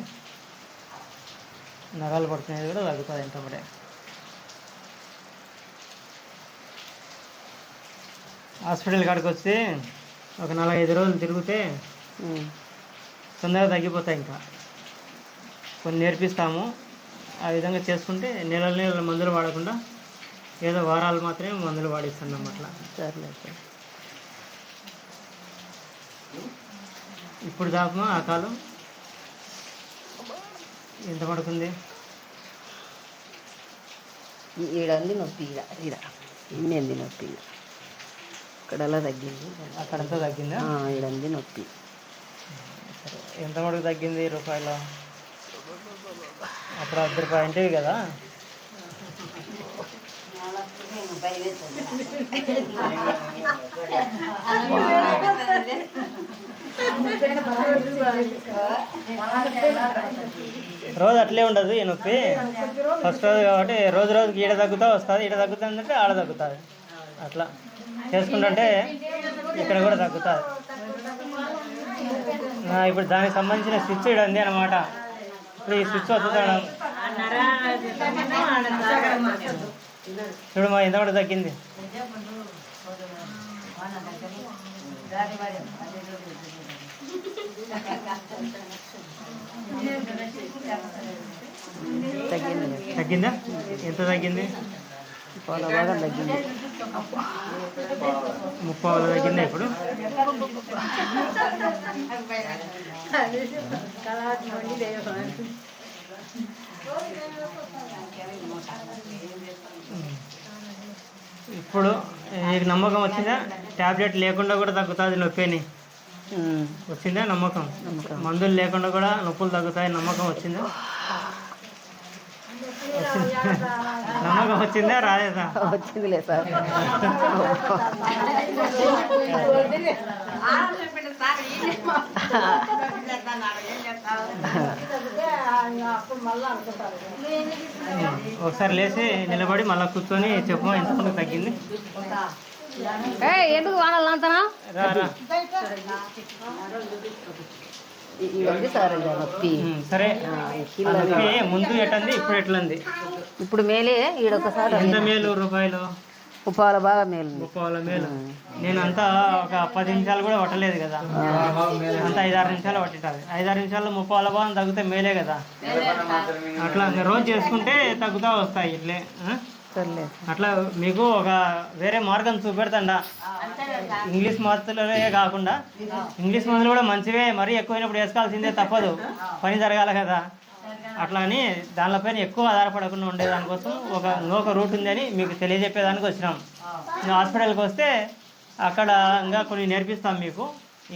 నరాలు పడుకునేది కూడా తగ్గుతుంది ఎంతబడే. హాస్పిటల్ కాడికి వచ్చి ఒక 4-5 రోజులు తిరిగితే తొందరగా తగ్గిపోతాయి. ఇంకా కొన్ని నేర్పిస్తాము, ఆ విధంగా చేసుకుంటే నెలల మందులు వాడకుండా ఏదో వారాలు మాత్రమే మందులు వాడిస్తున్నాం అట్లా. సర్లేదు. ఇప్పుడు దాకా ఆ కాలం ఎంత పడుతుంది? ఈడంది నొప్పి, ఈడ ఇన్నేంది నొప్పి, ఇక్కడలా తగ్గింది, అక్కడంతా తగ్గిందా? ఈడంది నొప్పి. సరే, ఎంత మటుకు తగ్గింది రూపాయలు? అప్పుడు ₹10 అంటేవి కదా. రోజు అట్లే ఉండదు ఈ నొప్పి. ఫస్ట్ రోజు కాబట్టి రోజుకి ఈడ తగ్గుతా వస్తుంది, ఈడ తగ్గుతుంది అంటే ఆడ తగ్గుతుంది. అట్లా చేసుకుంటుంటే ఇక్కడ కూడా తగ్గుతుంది. ఇప్పుడు దానికి సంబంధించిన స్విచ్ ఇక్కడ ఉంది అనమాట. ఇప్పుడు ఈ స్విచ్ వస్తుందడం చూడు మా ఎంత కూడా తగ్గింది. తగ్గిందా? ఎంత తగ్గింది? తగ్గింది. 30 తగ్గిందా ఇప్పుడు? ఇప్పుడు నీకు నమ్మకం వచ్చిందా? ట్యాబ్లెట్ లేకుండా కూడా తగ్గుతుంది నొప్పిని వచ్చిందా నమ్మకం? మందులు లేకుండా కూడా నొప్పులు తగ్గుతాయి నమ్మకం వచ్చిందా? నమ్మకం వచ్చిందా రాలేదా? వచ్చిందిలే సార్. ఒకసారి లేచి నిలబడి మళ్ళీ కూర్చొని చెప్పు ఎంతమంది తగ్గింది. ఎందుకు వాడాలంతనా? రారా సార్ నొప్పి. సరే, ముందు ఎట్లంది ఇప్పుడు ఎట్లంది? ఇప్పుడు మేలే. ఈడొకసారి ఎంత మేలు రూపాయలు? ఉప్పాల బాగా మేలు ముప్పావుల మేలు. నేను అంతా ఒక 10 నిమిషాలు కూడా పట్టలేదు కదా, అంతా 5-6 నిమిషాలు పట్టింటారు. 5-6 నిమిషాల్లో ముప్పావుల భాగం తగ్గితే మేలే కదా. అట్లా రోజు చేసుకుంటే తగ్గుతూ వస్తాయి ఇట్లే. అట్లా మీకు ఒక వేరే మార్గం చూపెడతాండా. ఇంగ్లీష్ మందులే కాకుండా ఇంగ్లీష్ మందులు కూడా మంచివే, మరీ ఎక్కువైనప్పుడు వేసుకోవాల్సిందే, తప్పదు, పని జరగాలి కదా. అట్లా అని దానిపైన ఎక్కువ ఆధారపడకుండా ఉండేదానికోసం ఇంకొక రూట్ ఉందని మీకు తెలియజెప్పేదానికి వచ్చినాం. హాస్పిటల్కి వస్తే అక్కడ ఇంకా కొన్ని నేర్పిస్తాం మీకు,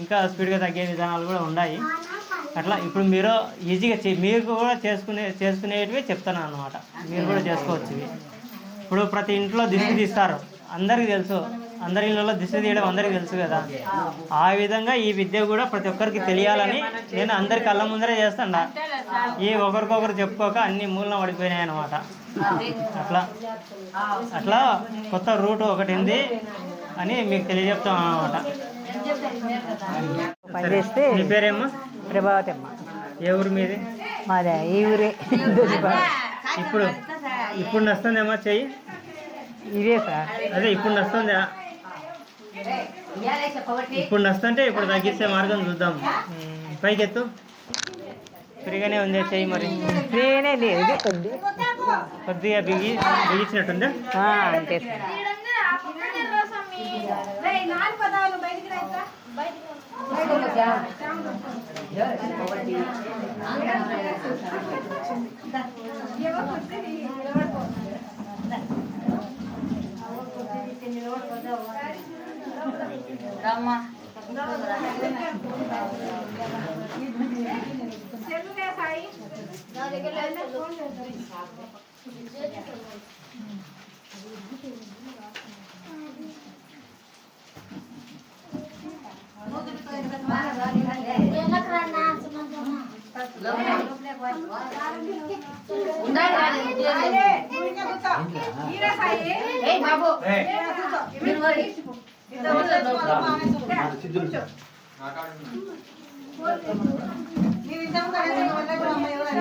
ఇంకా స్పీడ్గా తగ్గే విధానాలు కూడా ఉన్నాయి. అట్లా ఇప్పుడు మీరు ఈజీగా మీరు కూడా చేసుకునేటివి చెప్తాను అన్నమాట. మీరు కూడా చేసుకోవచ్చు ఇవి. ఇప్పుడు ప్రతి ఇంట్లో దిష్టి తీస్తారు, అందరికీ తెలుసు, అందరి ఇళ్ళలో దిష్టి తీయడం అందరికీ తెలుసు కదా. ఆ విధంగా ఈ విద్య కూడా ప్రతి ఒక్కరికి తెలియాలని నేను అందరి కళ్ళ ముందరే చేస్తాను. ఈ ఒకరికొకరు చెప్పుకోక అన్ని మూలన పడిపోయినాయి అన్నమాట. అట్లా కొత్త రూట్ ఒకటి ఉంది అని మీకు తెలియజెప్తాం అన్నమాట. మీ పేరేమ్మా? ప్రభావతి అమ్మ. ఏ ఊరు మీది? మాదే ఈ ఊరే. ఇప్పుడు నస్తుందేమో చెయ్యి? ఇదే సార్. అదే ఇప్పుడు నస్తుందా? ఇప్పుడు నస్తుంటే ఇప్పుడు తగ్గిస్తే మార్గం చూద్దాం. పైకెత్తు. ఫ్రీగానే ఉంది చెయ్యి. మరి ఫ్రీనే లేదు, కొద్దిగా బిగించినట్టుందా? అంతే సార్.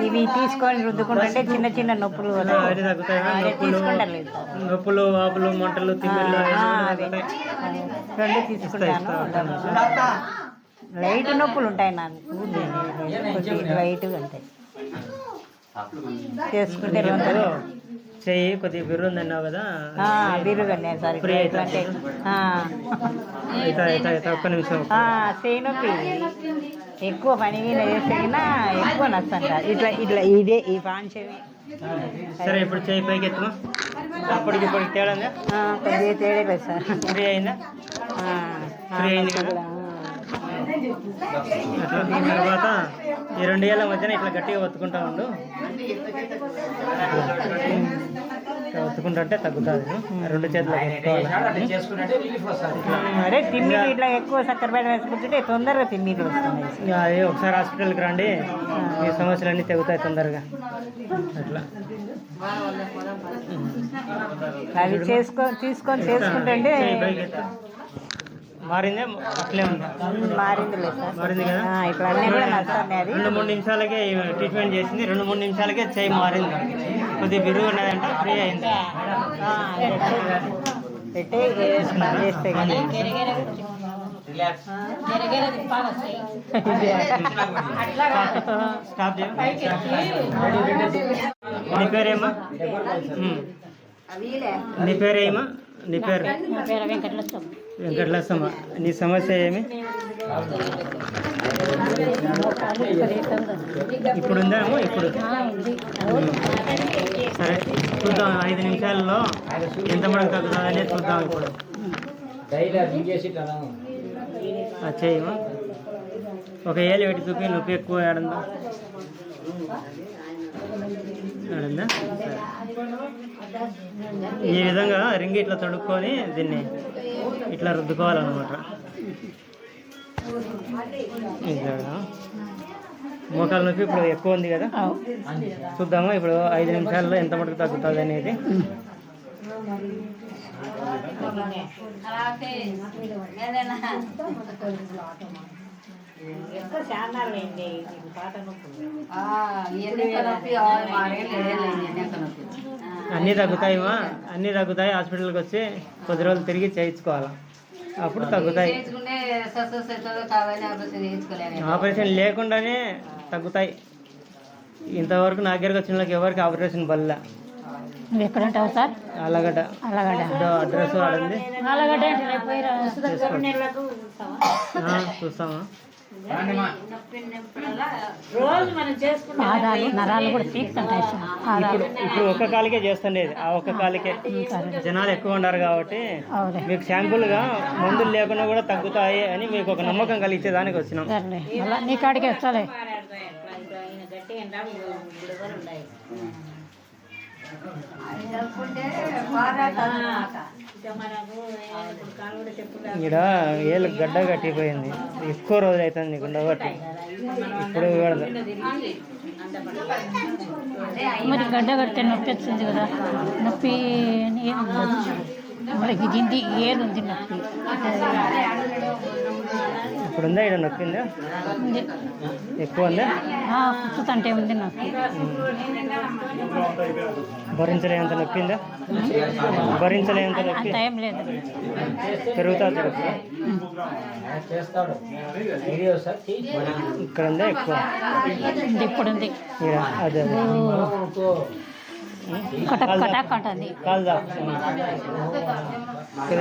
ఇవి తీసుకొని రుద్దుకుంటుంటే చిన్న చిన్న నొప్పులు నొప్పులు, వాపులు, మంటలు, తిమ్మిళ్ళు రెండు తీసుకుంటాను. లైట్ నొప్పులు ఉంటాయి నాకు, లైట్గా ఉంటాయి చేసుకుంటే. చెయ్యి కొద్దిగా బిర్రు ఉందన్నావు కదా, బిర్రుగా సార్. ఫ్రీ అయితే ఒక్క నిమిషం. చేయి నొప్పి ఎక్కువ పని మీద చేసినా ఎక్కువ నచ్చంట. ఇట్లా ఇదే ఈ పాన్ చెవి. సరే ఇప్పుడు చెయ్యి పైకి ఎత్తుమా. అప్పటికి ఇప్పటికి తేడా కొద్దిగా తేడా లేదు సార్. ఫ్రీ అయిందా? ఫ్రీ అయింది కదా. అట్లా దీని తర్వాత ఈ 2 ఏళ్ళ మధ్యన ఇట్లా గట్టిగా ఒత్తుకుంటా ఉండు. ఒత్తుకుంటుంటే తగ్గుతుంది. 2 చేతులు అదే తిమ్మిలు ఇట్లా ఎక్కువ చక్కెర బయట వేసుకుంటుంటే తొందరగా తిమ్మిలు వస్తున్నాయి. అదే ఒకసారి హాస్పిటల్కి రండి, ఈ సమస్యలన్నీ తెగుతాయి తొందరగా. అట్లా అవి తీసుకొని చేసుకుంటే మారిందే? అట్లే ఉంది. మారింది లేదు సార్. మారింది కదా. ఇప్పుడు అన్నీ కూడా నచ్చాయి. 2-3 నిమిషాలకే ట్రీట్మెంట్ చేసింది. 2-3 నిమిషాలకే చేయి మారింది. కొద్దిగా బిరుగు ఉన్నదంట, ఫ్రీ అయింది. పెట్టి చేస్తే కానీ స్టాప్ చేయ. నీ పేరేమా? నీ పేరేమా? నీ పేరు? వెంకటలక్ష్మ. నీ సమస్య ఏమి? ఇప్పుడు ఉందేమో. ఇప్పుడు సరే చూద్దాం, 5 నిమిషాల్లో ఎంత మనకు తగ్గుతుంది అనేది చూద్దాం. ఇప్పుడు చేయమా. ఒక ఏళ్ళు పెట్టి చూపి. నొప్పి ఎక్కువ ఏడుందా? ఏడుందా? ఈ విధంగా రింగి ఇట్లా తొడుక్కొని దీన్ని ఇట్లా రుద్దుకోవాలన్నమాట. మోకాల నొప్పి ఇప్పుడు ఎక్కువ ఉంది కదా. చూద్దాము ఇప్పుడు 5 నిమిషాల్లో ఎంత మటుకు తగ్గుతుంది అనేది. అన్నీ తగ్గుతాయిమా, అన్నీ తగ్గుతాయి. హాస్పిటల్కి వచ్చి కొద్ది రోజులు తిరిగి చేయించుకోవాలి, అప్పుడు తగ్గుతాయి. ఆపరేషన్ లేకుండానే తగ్గుతాయి. ఇంతవరకు నా దగ్గరకు వచ్చిన వాళ్ళకి ఎవరికి ఆపరేషన్ బల్ల. నువ్వు ఎక్కడ ఉంటావు సార్? అలాగట అలాగడ్డ అడ్రస్ వాడండి, అలాగడ్డ చూస్తామా. పాదాలు నరాలు కూడా పీక్తుంటాయి సార్. పాదాలు ఇప్పుడు ఒక్క కాలికే చేస్తుండేది, ఆ ఒక్క కాలికే. జనాలు ఎక్కువ ఉన్నారు కాబట్టి అవులే మీకు శాంపుల్గా మందులు లేకుండా కూడా తగ్గుతాయి అని మీకు ఒక నమ్మకం కలిగించేదానికి వచ్చినాం. సర్లే మళ్ళా నీ కాడికి వస్తాలే. ఇక్కడ ఏళ్ళు గడ్డ కట్టిపోయింది, ఎక్కువ రోజులు అవుతుంది నీకు ఉండబట్టి. ఇప్పుడు కూడదు. మరి గడ్డ కడితే నొప్పి వచ్చింది కదా, నొప్పి ఏం ఉండదు. మరి ఇది ఏది నొప్పి ఇప్పుడు ఉందా? ఇక్కడ నొప్పిందా? ఉంది, ఎక్కువ ఉందా? పుచ్చుతంటే ఉంది నొప్పి. భరించలేంత నొప్పిందా? భరించలేంత నొప్పి అంత ఏం లేదు. పెరుగుతా జరుగుతుందా? ఇక్కడ ఉందా ఎక్కువ? ఇప్పుడు ఉంది, ఇక్కడ అదే కటక్ కటక్ అంటుంది. కాలు దాపు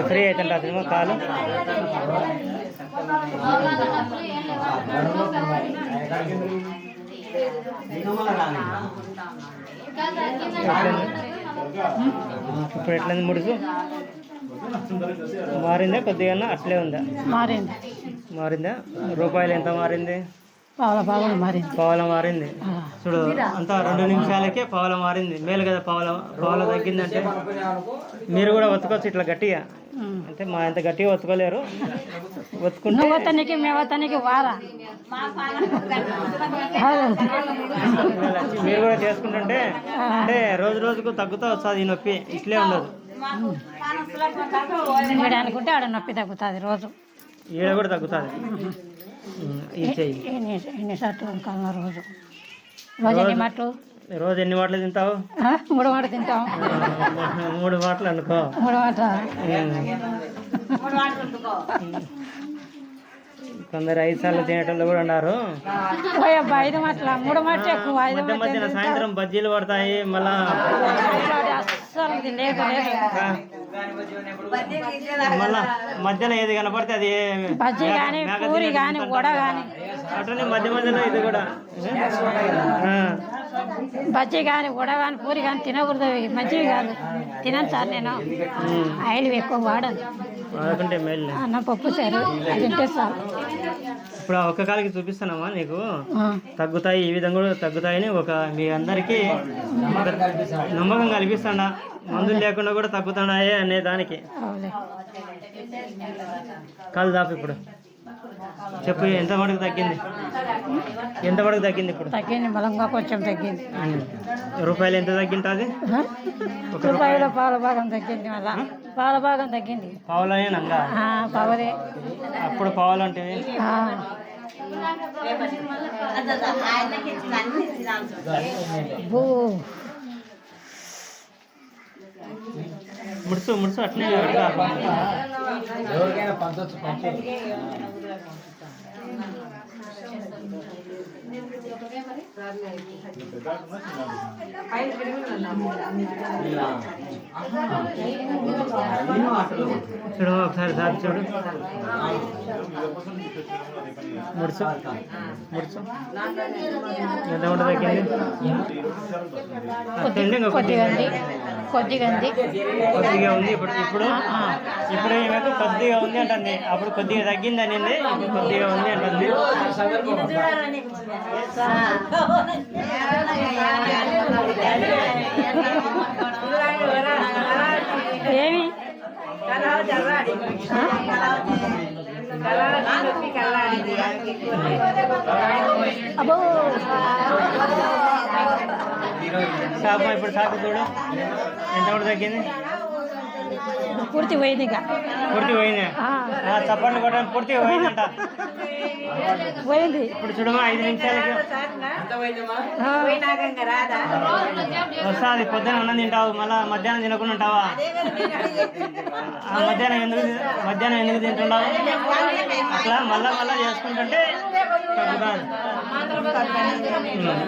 ఫ్రీ అవుతుంటా కాలు. ఇప్పుడు ఎట్లయింది ముడుసు? మారిందా కొద్దిగా? అట్లే ఉందా? మారింది. మారిందా? రూపాయలు ఎంత మారింది? పావుల మారింది. పావుల మారింది. చూడు, అంతా 2 నిమిషాలకే పావుల మారింది. మేలు కదా పావుల తగ్గిందంటే. మీరు కూడా ఒత్తుకోవచ్చు ఇట్లా గట్టిగా, అంటే మా ఇంత గట్టిగా ఒత్తుకోలేరు. ఒత్తుకుంటే మేవతనికి వారా మీరు కూడా చేసుకుంటుంటే అంటే రోజు రోజుకు తగ్గుతూ వస్తుంది ఈ నొప్పి, ఇట్లే ఉండదు. అనుకుంటే ఆడ నొప్పి తగ్గుతుంది రోజు, ఈడ కూడా తగ్గుతుంది. ఎన్నిసార్లు కాలం రోజు ఎన్ని మాటలు? రోజు ఎన్ని మాటలు తింటావు? 3 మాటలు తింటాం. 3 మాటలు అనుకో. 3 మాటలు. కొందరు 5 సార్లు తినేటోళ్ళు కూడా ఉన్నారు. 5 మాటలు, 3 మాటలు ఎక్కువ. మధ్య మధ్యన సాయంత్రం బజ్జీలు పడతాయి మళ్ళా. అస్సలు లేదు. మళ్ళా మధ్యలో ఏది కనపడితే అది బజ్జీ కానీ పూరి కానీ వడ కానీ అట్లనే మధ్య మధ్యలో ఇది కూడా బజ్జీ కానీ వడ కానీ పూరి కానీ తినకూడదు, మంచివి కాదు. తినను సార్ నేను, ఆయిల్ ఎక్కువ వాడను. వాడకుంటే మేలు. అన్న పప్పు సారు తింటే సార్. ఇప్పుడు ఒక్క కాలికి చూపిస్తున్నామా నీకు, తగ్గుతాయి ఈ విధంగా కూడా తగ్గుతాయని మీ అందరికీ నమ్మకం కల్పిస్తాడా. మందులు లేకుండా కూడా తగ్గుతున్నాయి అనే దానికి. కాలు దాపు ఇప్పుడు చెప్పు, ఎంత మటుకు తగ్గింది? ఎంత మటుకు తగ్గింది? ఇప్పుడు తగ్గింది, బలంగా కొంచెం తగ్గింది. రూపాయలు ఎంత తగ్గింటుంది? రూపాయల పాల భాగం తగ్గింది. మళ్ళా పాల భాగం తగ్గింది. పావులనేనంగా? పావులే. అప్పుడు పావులు అంటే ముడుసు అట్నే ఎవరికైనా పంచొచ్చు. చూడు ఒకసారి సార్ చూడు, ముడుసు ఎంత ఉంటుంది తగ్గింది? కొద్దిగా ఉంది. ఇప్పుడు ఈమెకు కొద్దిగా ఉంది అంటుంది. అప్పుడు కొద్దిగా తగ్గింది అనింది, ఇప్పుడు కొద్దిగా ఉంది అంటుంది. ఏమి అబ్బో షాపు ఇప్పుడు షాపు చూడు ఎంత కూడా తగ్గింది? పూర్తి పోయింది. పూర్తి పోయింది. చప్పట్లు కొట్టడం పూర్తిగా పోయిందంట. పోయింది. ఇప్పుడు చూడమా 5 నిమిషాలకి వస్తుంది. పొద్దున అన్నం తింటావు, మళ్ళీ మధ్యాహ్నం తినకుండా ఉంటావా? మధ్యాహ్నం ఎందుకు తింటున్నావు? అట్లా మళ్ళా చేసుకుంటుంటే తగ్గుతుంది.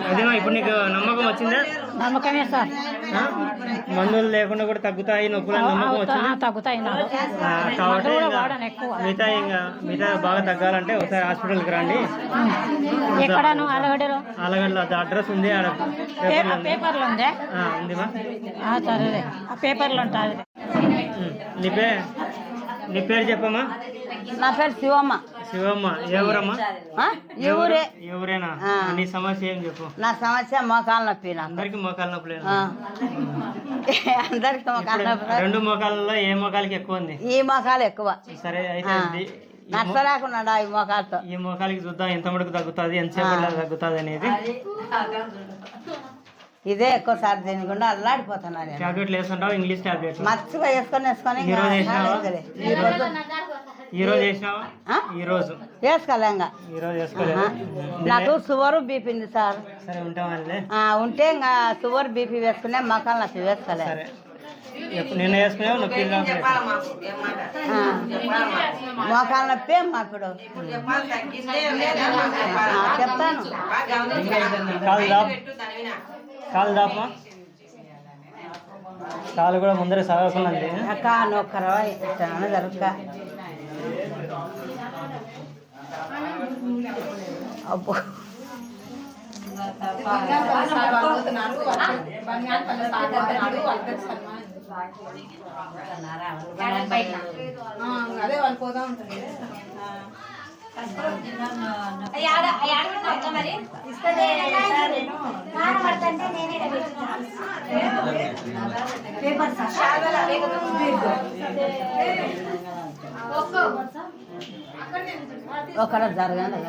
అదేమో ఇప్పుడు నీకు నమ్మకం వచ్చిందా? నమ్మకమే సార్. మందులు లేకుండా కూడా తగ్గుతాయి నొప్పులు నమ్మకం వచ్చిందా? తగ్గుతాయి నాకు. కాబట్టి వాడను ఎక్కువ. మిగతా బాగా తగ్గాలంటే ఒకసారి హాస్పిటల్కి రండి. ఎక్కడను? ఆలగడ్డలో అడ్రస్ ఉంది, ఆడ పేపర్లో ఉందే. ఉందిమా? సరే, ఆ పేపర్లో ఉంటుంది. నీ పేరు చెప్పమ్మా. నా పేరు శివమ్మ. శివమ్మ. ఎవరమ్మా? ఈ ఊరే. ఎవరేనా? నీ సమస్య ఏం చెప్పు. నా సమస్య మోకాలు నొప్పి. అందరికి మోకాలు నొప్పి. అందరికి మోకాలు నొప్పి. రెండు మోకాళ్ళలో ఏ మోకాలకి ఎక్కువ ఉంది? ఈ మోకాలు ఎక్కువ. సరే అయితే నచ్చలేకున్నాడు ఈ మోకాలతో. ఈ మోకాలకి చూద్దాం ఎంత మటుకు తగ్గుతుంది, ఎంతసేపు తగ్గుతుంది అనేది. ఇదే ఎక్కువ సార్ తినకుండా అల్లాడిపోతున్నాను. టాబ్లెట్లు వేసుకుంటావు? ఇంగ్లీష్ టాబ్లెట్స్ మర్చిగా వేసుకొని ఈ రోజు వేసినావా? వేసుకోలే ఇంకా. ఈ రోజు వేసుకోలేదు. నాకు షుగర్ బీపీ ఉంది సార్. సరే ఉంటామండి. ఉంటే ఇంకా షుగర్ బీపీ వేసుకునే మోకాలు నొప్పి వేసుకోలే. సరే నిన్న వేసుకునేవా నొప్పి? మోకాలు నొప్పి అమ్మా ఇప్పుడు చెప్తాను. కాలు దాపమా? కాలు కూడా ముందరే సాగకున్నది. అక్క నొక్కరు ఇస్తాను జరుక. అబ్బో అదే వాళ్ళు పోతా ఉంటుంది. ఒకడ జరగాలి.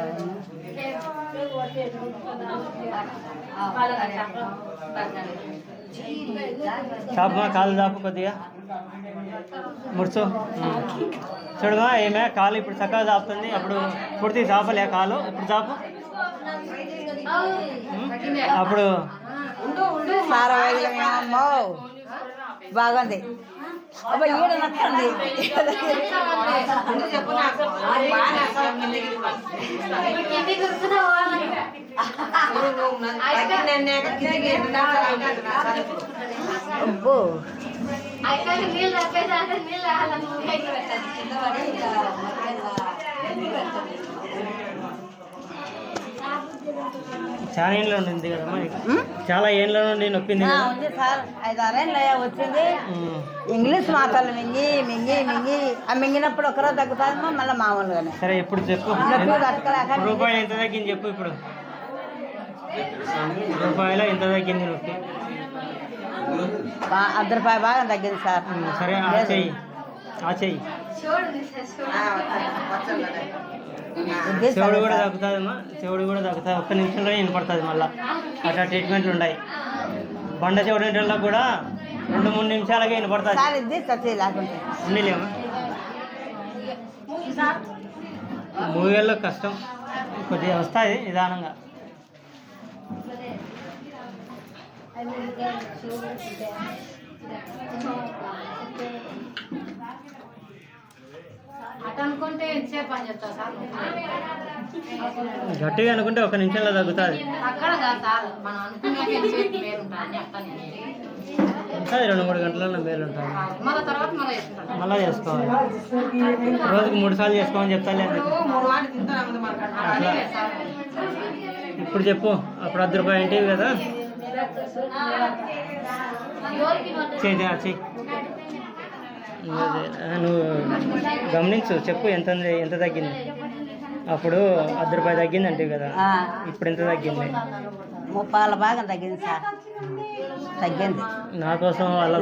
చాపమా, కాలు దాపు కొద్దిగా ముడుచు. చూడమా ఏమే కాలు ఇప్పుడు చక్కగా దాపుతుంది. అప్పుడు పూర్తి చాపలే కాలు, ఇప్పుడు చాపు. అప్పుడు బాగుంది. అబ్బా ఈడ నచ్చింది. అబ్బో చాలా ఏళ్ళ ఉండింది కదమ్మా నీకు? చాలా ఏళ్ళ నుండి నొప్పింది కదా? ఉంది సార్. 5-6 ఏళ్ళు వచ్చింది. ఇంగ్లీష్ మాటలు మింగి మింగి మింగి మింగినప్పుడు ఒకరోజు తగ్గుతుందేమో మళ్ళీ మామూలుగానే. సరే ఇప్పుడు చెప్పు, రూపాయలు ఎంత తగ్గింది చెప్పు. ఇప్పుడు రూపాయలు ఎంత తగ్గింది నొప్పి? ₹1 బాగా తగ్గింది సార్. సరే ఆ చెయ్యి చెవుడు కూడా తగ్గుతుందమ్మా. చెవుడు కూడా తగ్గుతుంది. ఒక్క నిమిషంలో వినపడుతుంది. మళ్ళీ అట్లా ట్రీట్మెంట్లు ఉన్నాయి. బండ చెవుడు కూడా 2-3 నిమిషాలకే వినపడుతుంది. ఉండలేమా? మూగేళ్ళలో కష్టం కొద్దిగా వస్తుంది నిదానంగా. గట్టిగా అనుకుంటే 1 నిమిషంలో తగ్గుతుంది. ఉంటుంది 2-3 గంటలలో మేలు ఉంటుంది. మళ్ళీ చేసుకోవాలి. రోజుకి 3 సార్లు చేసుకోమని చెప్తాను. అట్లా ఇప్పుడు చెప్పు. అప్పుడు ₹10 ఏంటివి కదా? చెయ్యి నువ్వు గమనించు. చెప్పు ఎంత తగ్గింది? అప్పుడు ₹10 తగ్గింది అంటే కదా? ఇప్పుడు ఎంత తగ్గింది? 30 బాగా తగ్గింది సార్. తగ్గింది. నా కోసం వాళ్ళ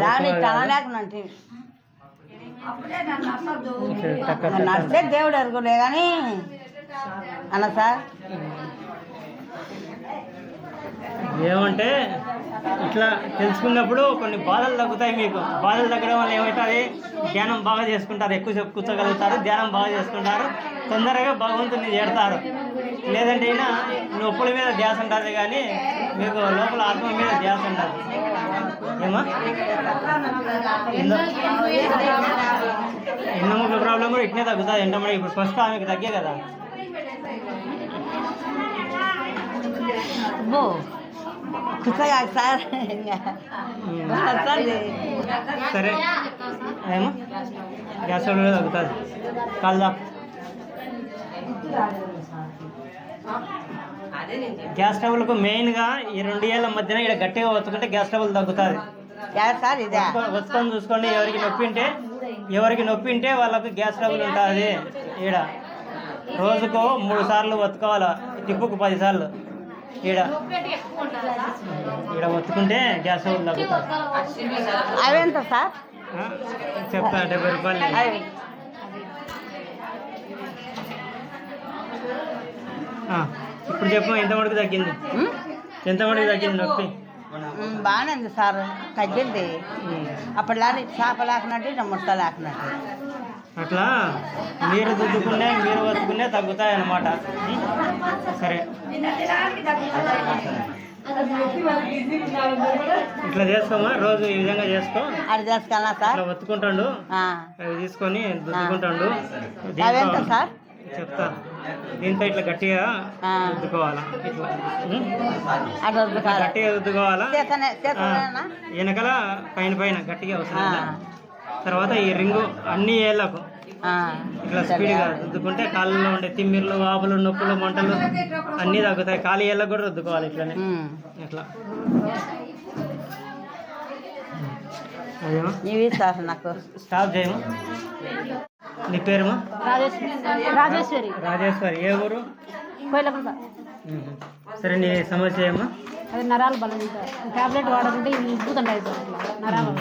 నడిచే దేవుడు ఎరుగులే కానీ అన్న సార్. ఏమంటే ఇట్లా తెలుసుకున్నప్పుడు కొన్ని బాధలు తగ్గుతాయి మీకు. బాధలు తగ్గడం వల్ల ఏమవుతుంది? ధ్యానం బాగా చేసుకుంటారు, ఎక్కువసేపు కూర్చోగలుగుతారు, ధ్యానం బాగా చేసుకుంటారు, తొందరగా భగవంతుని చేరుతారు. లేదంటే అయినా నొప్పుల మీద ధ్యాస ఉంటుంది కానీ మీకు లోపల ఆత్మ మీద ధ్యాస ఉంటుంది. ఏమా ఎన్నముక ప్రాబ్లం కూడా ఇట్నే తగ్గుతుంది ఎంటమ్మడి. ఇప్పుడు ఫస్ట్ ఆమెకు తగ్గే కదా. కూర్చోగా సార్ సరే ఏమో గ్యాస్ ట్రబుల్ కూడా తగ్గుతుంది. కలదా గ్యాస్ ట్రబుల్కు మెయిన్గా ఈ 2 ఏళ్ళ మధ్యన ఇక్కడ గట్టిగా వచ్చుకుంటే గ్యాస్ ట్రబుల్ తగ్గుతుంది. సార్ ఇదే వచ్చుకొని చూసుకోండి. ఎవరికి నొప్పి ఉంటే వాళ్ళకు గ్యాస్ ట్రబుల్ ఉంటుంది. ఈడ రోజుకు 3 సార్లు ఒత్తుకోవాలి, టిప్పుకు 10 సార్లు. ఈడ ఒత్తుకుంటే గ్యాస్ ట్రబుల్ తగ్గుతుంది. అవెంత సార్? చెప్తా 70 రూపాయలు. ఇప్పుడు చెప్పు ఎంత మటుకు తగ్గింది? ఎంత మటుకు తగ్గింది నొప్పి? బాగానే ఉంది సార్, తగ్గింది. అప్పటిలా చేప లేకున్నట్టు ఇట్లా ముట్ట లేకున్నట్టు. అట్లా మీరు దుద్దుకునే మీరు వత్తుకునే తగ్గుతాయి అన్నమాట. సరే ఇట్లా చేసుకోమా, రోజు ఈ విధంగా చేసుకో. అది చేసుకున్నా సార్. ఇట్లా ఒత్తుకుంటాడు, అవి తీసుకొని దుద్దుకుంటాడు. అవెంత సార్? చెప్తా. దీంతో ఇట్లా గట్టిగా రుద్దుకోవాలా, ఇట్లా గట్టిగా రుద్దుకోవాలా. వెనకాల పైన గట్టిగా వస్తుంది. తర్వాత ఈ రింగు అన్ని ఏళ్ళకు ఇట్లా స్పీడ్గా రుద్దుకుంటే కాళ్ళలో ఉండే తిమ్మిర్లు, వాపులు, నొప్పులు, మంటలు అన్నీ తగ్గుతాయి. ఖాళీ ఏళ్ళకు కూడా రుద్దుకోవాలి ఇట్లనే. ఇట్లా అదేమో నాకు స్టాప్ చేయము. నీ పేరుమా? రాజేశ్వరి. రాజేశ్వరి. ఏ ఊరు? సరే నీ సమస్య ఏమా? అది నరాలు బలం టాబ్లెట్ వాడాలంటే ఇబ్బుతుంటాయి నరాలు.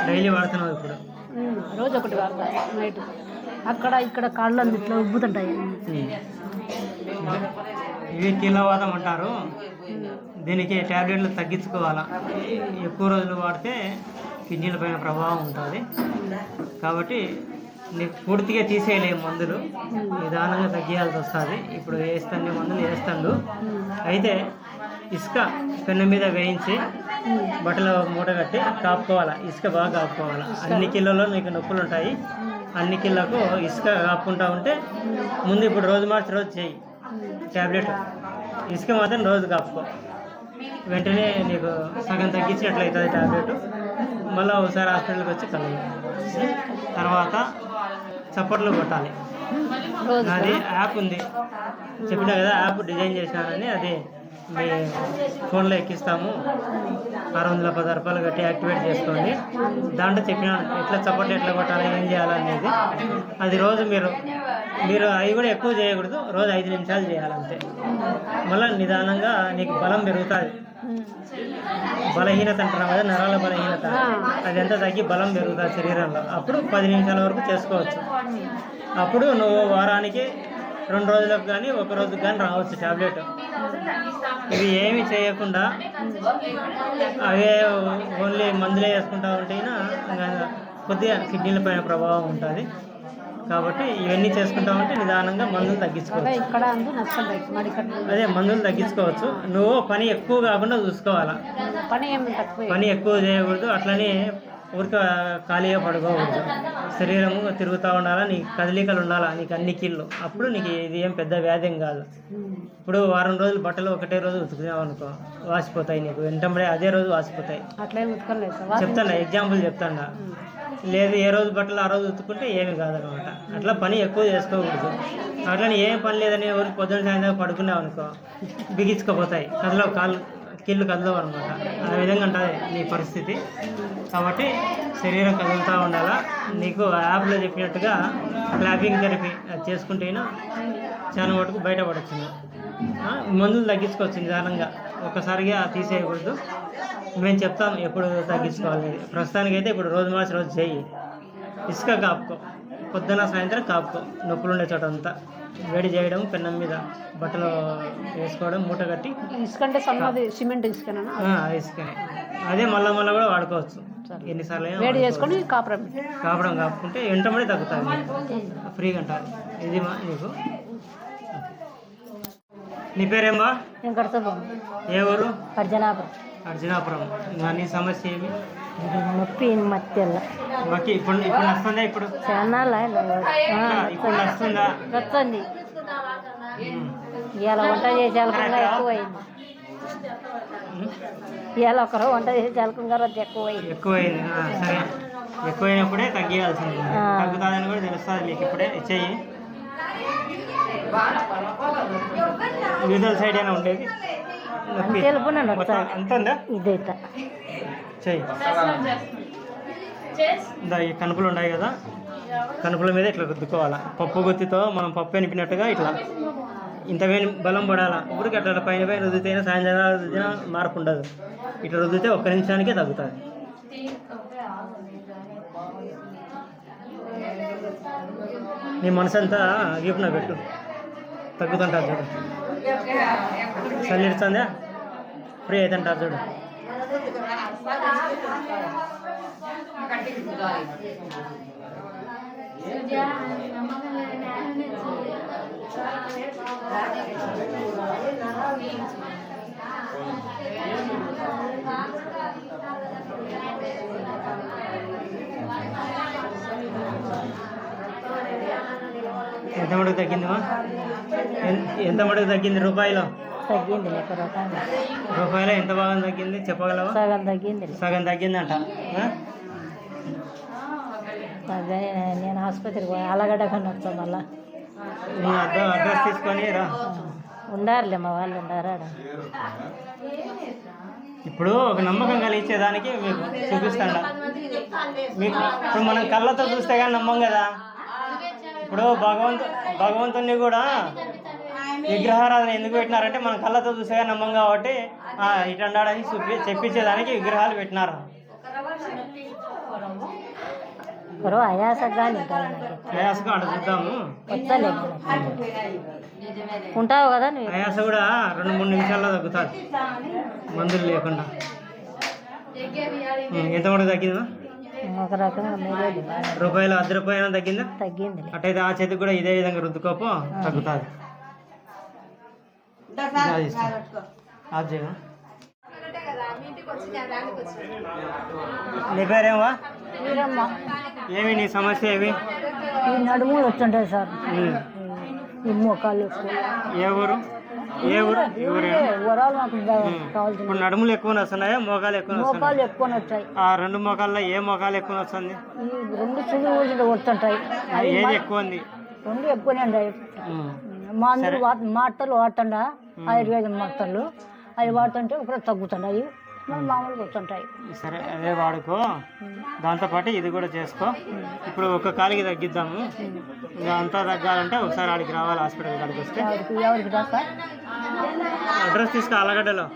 డైలీ వాడుతున్నావు ఇప్పుడు? రోజు ఒకటి వాడతా నైట్. అక్కడ ఇక్కడ కాళ్ళు అందుట్లో ఉబ్బుతుంటాయి. ఇవి కీలవాదం అంటారు. దీనికి ట్యాబ్లెట్లు తగ్గించుకోవాలా. ఎక్కువ రోజులు వాడితే కిడ్నీల పైన ప్రభావం ఉంటుంది. కాబట్టి నీకు పూర్తిగా తీసేయలేము మందులు, నిదానంగా తగ్గియాల్సి వస్తుంది. ఇప్పుడు వేస్తాను మందులు వేస్తాడు. అయితే ఇసుక పెన్ను మీద వేయించి బట్టలు మూట కట్టి కాపుకోవాలి. ఇసుక బాగా కాపుకోవాలి. అన్ని కిలోలో నీకు నొప్పులు ఉంటాయి. అన్ని కిలోకు ఇసుక కాపుకుంటా ఉంటే ముందు ఇప్పుడు రోజు మార్చి రోజు చేయి ట్యాబ్లెట్. ఇసుక మాత్రం రోజు కాపుకో. వెంటనే నీకు సగం తగ్గించినట్లయితుంది ట్యాబ్లెట్. మళ్ళీ ఒకసారి హాస్పిటల్కి వచ్చి కలవాలి. తర్వాత చప్పట్లు కొట్టాలి. అది యాప్ ఉంది, చెప్పినా కదా, యాప్ డిజైన్ చేసినానని. అది మీ ఫోన్లో ఎక్కిస్తాము. 610 రూపాయలు కట్టి యాక్టివేట్ చేసుకోండి. దాంట్లో చెప్పినాను ఎట్లా చప్పట్లు ఎట్లా కొట్టాలి, ఏం చేయాలనేది. అది రోజు మీరు అవి కూడా ఎక్కువ చేయకూడదు. రోజు 5 నిమిషాలు చేయాలంతే. మళ్ళీ నిదానంగా నీకు బలం పెరుగుతుంది. బలహీనత అంటున్నావు కదా, నరాల బలహీనత, అదంతా తగ్గి బలం పెరుగుతుంది శరీరంలో. అప్పుడు 10 నిమిషాల వరకు చేసుకోవచ్చు. అప్పుడు నువ్వు వారానికి 2 రోజులకు కానీ 1 రోజుకి కానీ రావచ్చు ట్యాబ్లెట్. ఇవి ఏమి చేయకుండా అవే ఓన్లీ మందులే వేసుకుంటా ఉంటేనా కొద్దిగా కిడ్నీల పైన ప్రభావం ఉంటుంది. కాబట్టి ఇవన్నీ చేసుకుంటా ఉంటే నిదానంగా మందులు తగ్గించుకోవచ్చు. అదే మందులు తగ్గించుకోవచ్చు. నువ్వు పని ఎక్కువ కాకుండా చూసుకోవాలా. పని ఎక్కువ చేయకూడదు. అట్లనే ఊరిక ఖాళీగా పడుకోకూడదు. శరీరము తిరుగుతూ ఉండాలా, నీకు కదలికలు ఉండాలా, నీకు అన్ని కీళ్ళు. అప్పుడు నీకు ఇది ఏం పెద్ద వ్యాధి కాదు. ఇప్పుడు వారం రోజులు బట్టలు ఒకటే రోజు ఉతుకున్నావు అనుకో, వాసిపోతాయి. నీకు వెంటనే అదే రోజు వాసిపోతాయి. చెప్తాను, ఎగ్జాంపుల్ చెప్తాను. లేదు ఏ రోజు బట్టలు ఆ రోజు ఉతుక్కుంటే ఏమి కాదనమాట. అట్లా పని ఎక్కువ చేసుకోకూడదు. అట్లని ఏం పని లేదని ఎవరికి పొద్దున్న సాయంత్రం పడుకున్నావు అనుకో, బిగించుకుపోతాయి, కదలవు, కీళ్ళు కదలవు అనమాట. ఆ విధంగా ఉంటుంది నీ పరిస్థితి. కాబట్టి శరీరం కదులుతూ ఉండాలా. నీకు యాప్లో చెప్పినట్టుగా క్లాపింగ్ థెరపీ అది చేసుకుంటేనా చాలా మటుకు బయటపడచ్చు. మందులు తగ్గించుకోవచ్చు నిదానంగా, ఒక్కసారిగా తీసేయకూడదు. మేము చెప్తాం ఎప్పుడు తగ్గించుకోవాలి. ప్రస్తుతానికైతే ఇప్పుడు రోజు మార్చి రోజు చేయి. ఇసుక కాపుకో, పొద్దున సాయంత్రం కాపుకో. నొప్పులు ఉండే చోట అంతా వేడి చేయడం, పెన్నం మీద బట్టలు వేసుకోవడం, మూట కట్టి. ఇసుకంటే సిమెంట్ ఇసుకనే. అదే మళ్ళీ కూడా వాడుకోవచ్చు. ఎన్నిసార్లు వేడి చేసుకొని కాపడం కాపుకుంటే వెంటనే తగ్గుతుంది, ఫ్రీగా ఉంటుంది. ఇది మా నీకు. నీ పేరేమ్మా? నేను కడతాను. ఏ ఊరు? పర్జనాపురం. అర్జునాపురం. నీ సమస్య ఏమి? నొప్పి మత్తెల్ల మాకు ఇప్పుడు వస్తుందా? ఇప్పుడు చాలా ఇప్పుడు వస్తుందా? వస్తుంది. ఇవాళ వంట చేసేలకంగా ఎక్కువైంది. ఇవాళ ఒకరు వంట చేసేలకంగా రద్దు ఎక్కువైంది. ఎక్కువైంది. సరే, ఎక్కువైనప్పుడే తగ్గియాల్సింది. తగ్గుతుందని కూడా తెలుస్తుంది మీకు ఇప్పుడే. చెయ్యి యూజల్ సైడ్ అయినా ఉండేది అంత ఉందా? ఇదైతే చెయ్యి. ఈ కనుపులు ఉన్నాయి కదా, కనుపుల మీద ఇట్లా రుద్దుకోవాలా. పప్పు గుత్తితో మనం పప్పు ఎనిపినట్టుగా ఇట్లా ఇంత బలం పడాలా. ఊరికి అట్లా పైన రుద్దితేనే సాయంత్రం రుద్దినా మార్పు ఉండదు. ఇట్లా రుద్దితే 1 నిమిషానికే తగ్గుతుంది. నీ మనసు అంతా వీపున పెట్టు, తగ్గుతుంటారు చూడు. చల్లి ఇస్తుందా? ఫ్రీ అవుతుంటారు చూడు. ఎంత మటుకు తగ్గిందిమా? ఎంత మటుకు తగ్గింది? రూపాయలు తగ్గింది. రూపాయలు ఎంత బాగా తగ్గింది చెప్పగలవా? సగం తగ్గింది. సగం తగ్గిందంట. అదే నేను ఆసుపత్రికి అలగడ్డ కన్నా వచ్చాను. మళ్ళా నీ అడ్రస్ తీసుకొని రా. ఉండారులే, మా వాళ్ళు ఉండారా. ఇప్పుడు ఒక నమ్మకం కలిగించేదానికి మీకు చూపిస్తాడా. మీకు ఇప్పుడు మనం కళ్ళతో చూస్తే కానీ నమ్మం కదా. ఇప్పుడు భగవంతుని కూడా విగ్రహారాధన ఎందుకు పెట్టినారంటే మనం కళ్ళతో చూసే నమ్మం కాబట్టి ఇటు అన్నాడని చెప్పించేదానికి విగ్రహాలు పెట్టినారు. ఆయాసగా ఆయాసగా అక్కడ చూద్దాము. ఉంటావు కదా నువ్వు. ఆయాస కూడా 2-3 నిమిషాల్లో తగ్గుతుంది మందులు లేకుండా. ఎంత మటుకు తగ్గిందా? ఒక రకంగా రూపాయలు 10 రూపాయలు తగ్గిందా? తగ్గింది. అట్టయితే ఆ చేతికి కూడా ఇదే విధంగా రుద్దుకోపో, తగ్గుతుంది. నీ పేరేమా? ఏమి నీ సమస్య ఏమి? ఈ నడుములు వచ్చుంటాయి సార్, ఈ మోకాళ్ళు. ఏ ఊరు? వరాలు మాకు కావాల్సింది. ఇప్పుడు నడుములు ఎక్కువ వస్తున్నాయా, మోకాలు ఎక్కువ వస్తున్నాయి? మోకాళ్ళు ఎక్కువ వచ్చాయి. ఆ 2 మోకాల్లో ఏ మోకాలు ఎక్కువ వస్తుంది? ఈ 2 చెవులు వస్తుంటాయి. ఏది ఎక్కువ ఉంది? 2 ఎక్కువనే ఉంటాయి. మందులు మాటలు వాడుతుండా, ఆయుర్వేదం మాటలు అవి వాడుతుంటే ఒకరు తగ్గుతున్నాయి, మామూలుగా వస్తుంటాయి. సరే, అదే వాడుకో. దాంతోపాటు ఇది కూడా చేసుకో. ఇప్పుడు ఒక కాలికి తగ్గిద్దాము. ఇంకా అంతా తగ్గాలంటే ఒకసారి ఆడికి రావాలి, హాస్పిటల్ కాడికి వస్తే. ఎవరికి రాస్తా? అడ్రస్ తీసుకో, అలగడ్డలో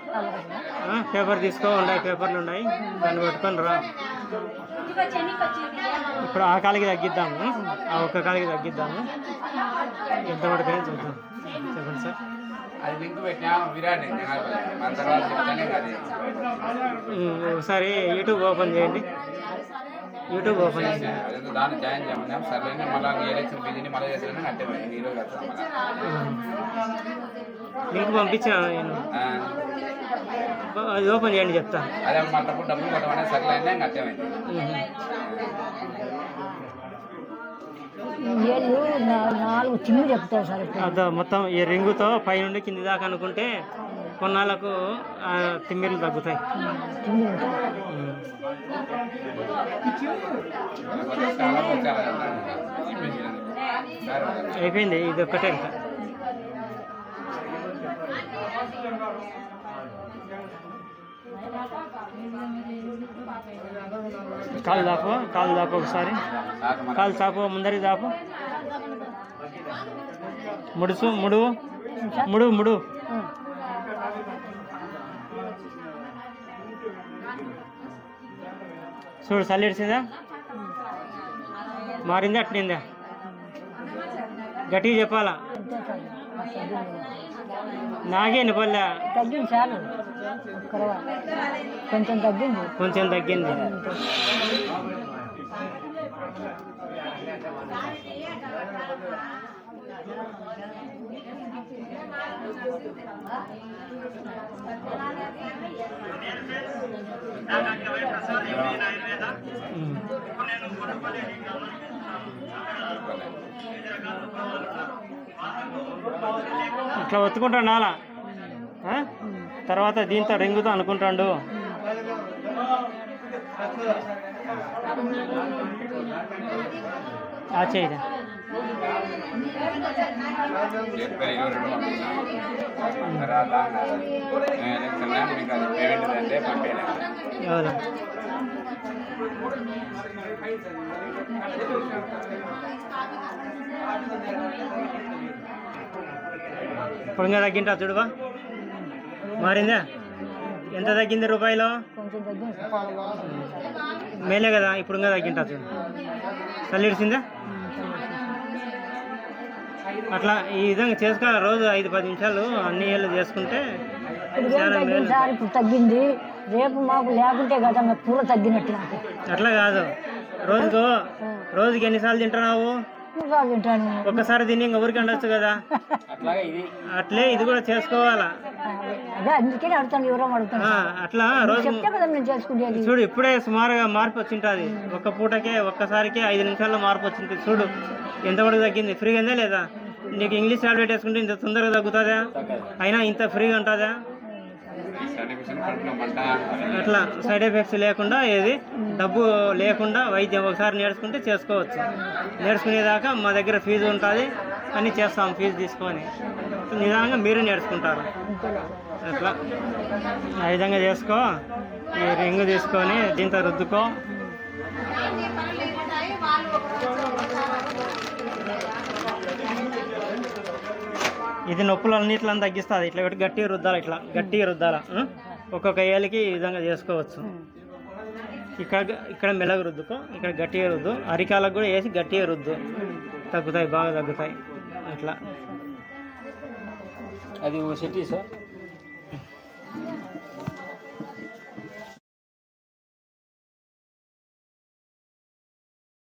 పేపర్ తీసుకో, పేపర్లు ఉన్నాయి, దాన్ని పట్టుకొని రా. ఇప్పుడు ఆ కాలికి తగ్గిద్దాము, ఆ ఒక్క కాలికి తగ్గిద్దాము. ఎంతవరకు అయినా చూద్దాం. చెప్పండి సార్. ఒకసారి యూట్యూబ్ ఓపెన్ చేయండి. యూట్యూబ్ ఓపెన్ చేయండి. లింక్ పంపించిన నేను, అది ఓపెన్ చేయండి చెప్తా. ఏళ్ళు 4 చిమ్ము చెప్తారు సార్. అదో మొత్తం ఈ రింగుతో పైనుండి కింది దాకా అనుకుంటే కొన్నాళ్ళకు తిమ్మిర్లు తగ్గుతాయి. అయిపోయింది, ఇది ఒక్కటే ఇంకా. కాలు దాపు ఒకసారి, కాలు చాపు, ముందరికి దాపు. ముడు చూడు. చల్లి ఇడిచిందా? మారిందా? అట్నిందా? గట్టిగా చెప్పాలా? నాగేండి పల్లె తగ్గింది చాలు, కొంచెం తగ్గింది. కొంచెం తగ్గింది. ఇట్లా ఒత్తుకుంటాడు నాలా తర్వాత దీంతో రింగుతో అనుకుంటాడు. చేయదా ఎవరు ఇప్పుడు ఇంకా తగ్గింటా చూడుబా మారిందా ఎంత తగ్గింది రూపాయలు కొంచెం తగ్గింది. మేలే కదా ఇప్పుడు ఇంకా తగ్గింటా చూడు చల్లిడిసిందా అట్లా ఈ విధంగా చేసుకోవాలి రోజు 5-10 నిమిషాలు అన్ని ఏళ్ళు చేసుకుంటే చాలా మేలు. సార్ ఇప్పుడు తగ్గింది, రేపు మాకు లేకుంటే కదా మాకు పూర తగ్గినట్టు. నాకు అట్లా కాదు రోజుకి ఎన్నిసార్లు తింటున్నావు? తింటాను. ఒక్కసారి తిని ఇంకా ఊరికి ఉండొచ్చు కదా. అట్లే ఇది కూడా చేసుకోవాలా. అదే అందుకే అడుగుతాను, ఎవరో అడుగుతాను. అట్లా రోజు చెప్తే కదా నేను చేసుకుంటేది. చూడు ఇప్పుడే సుమారుగా మార్పు వచ్చింటుంది. ఒక్క పూటకే ఒక్కసారికే 5 నిమిషాల్లో మార్పు వచ్చింది. చూడు ఎంతవరకు తగ్గింది. ఫ్రీగా ఉందా లేదా? నీకు ఇంగ్లీష్ టాబ్లెట్ వేసుకుంటే ఇంత తొందరగా తగ్గుతుందా? అయినా ఇంత ఫ్రీగా ఉంటుందా? అట్లా సైడ్ ఎఫెక్ట్స్ లేకుండా ఏది డబ్బు లేకుండా వైద్యం ఒకసారి నేర్చుకుంటే చేసుకోవచ్చు. నేర్చుకునేదాకా మా దగ్గర ఫీజు ఉంటుంది అని చేస్తాం. ఫీజు తీసుకొని నిదానంగా మీరు నేర్చుకుంటారు. అట్లా ఆ విధంగా చేసుకో. ఈ రింగ్ తీసుకొని దీంతో రుద్దుకో. ఇది నొప్పులు అన్నిట్లా తగ్గిస్తుంది. ఇట్లా పెట్టి గట్టిగా రుద్దాలి. ఇట్లా గట్టిగా రుద్దాల. ఒక్కొక్క ఏళ్ళకి ఈ విధంగా చేసుకోవచ్చు. ఇక్కడ మెల్లగా రుద్దుకో, ఇక్కడ గట్టిగా రుద్దు. అరికాలకు కూడా వేసి గట్టిగా రుద్దు. తగ్గుతాయి, బాగా తగ్గుతాయి. అట్లా అది సెట్ సార్.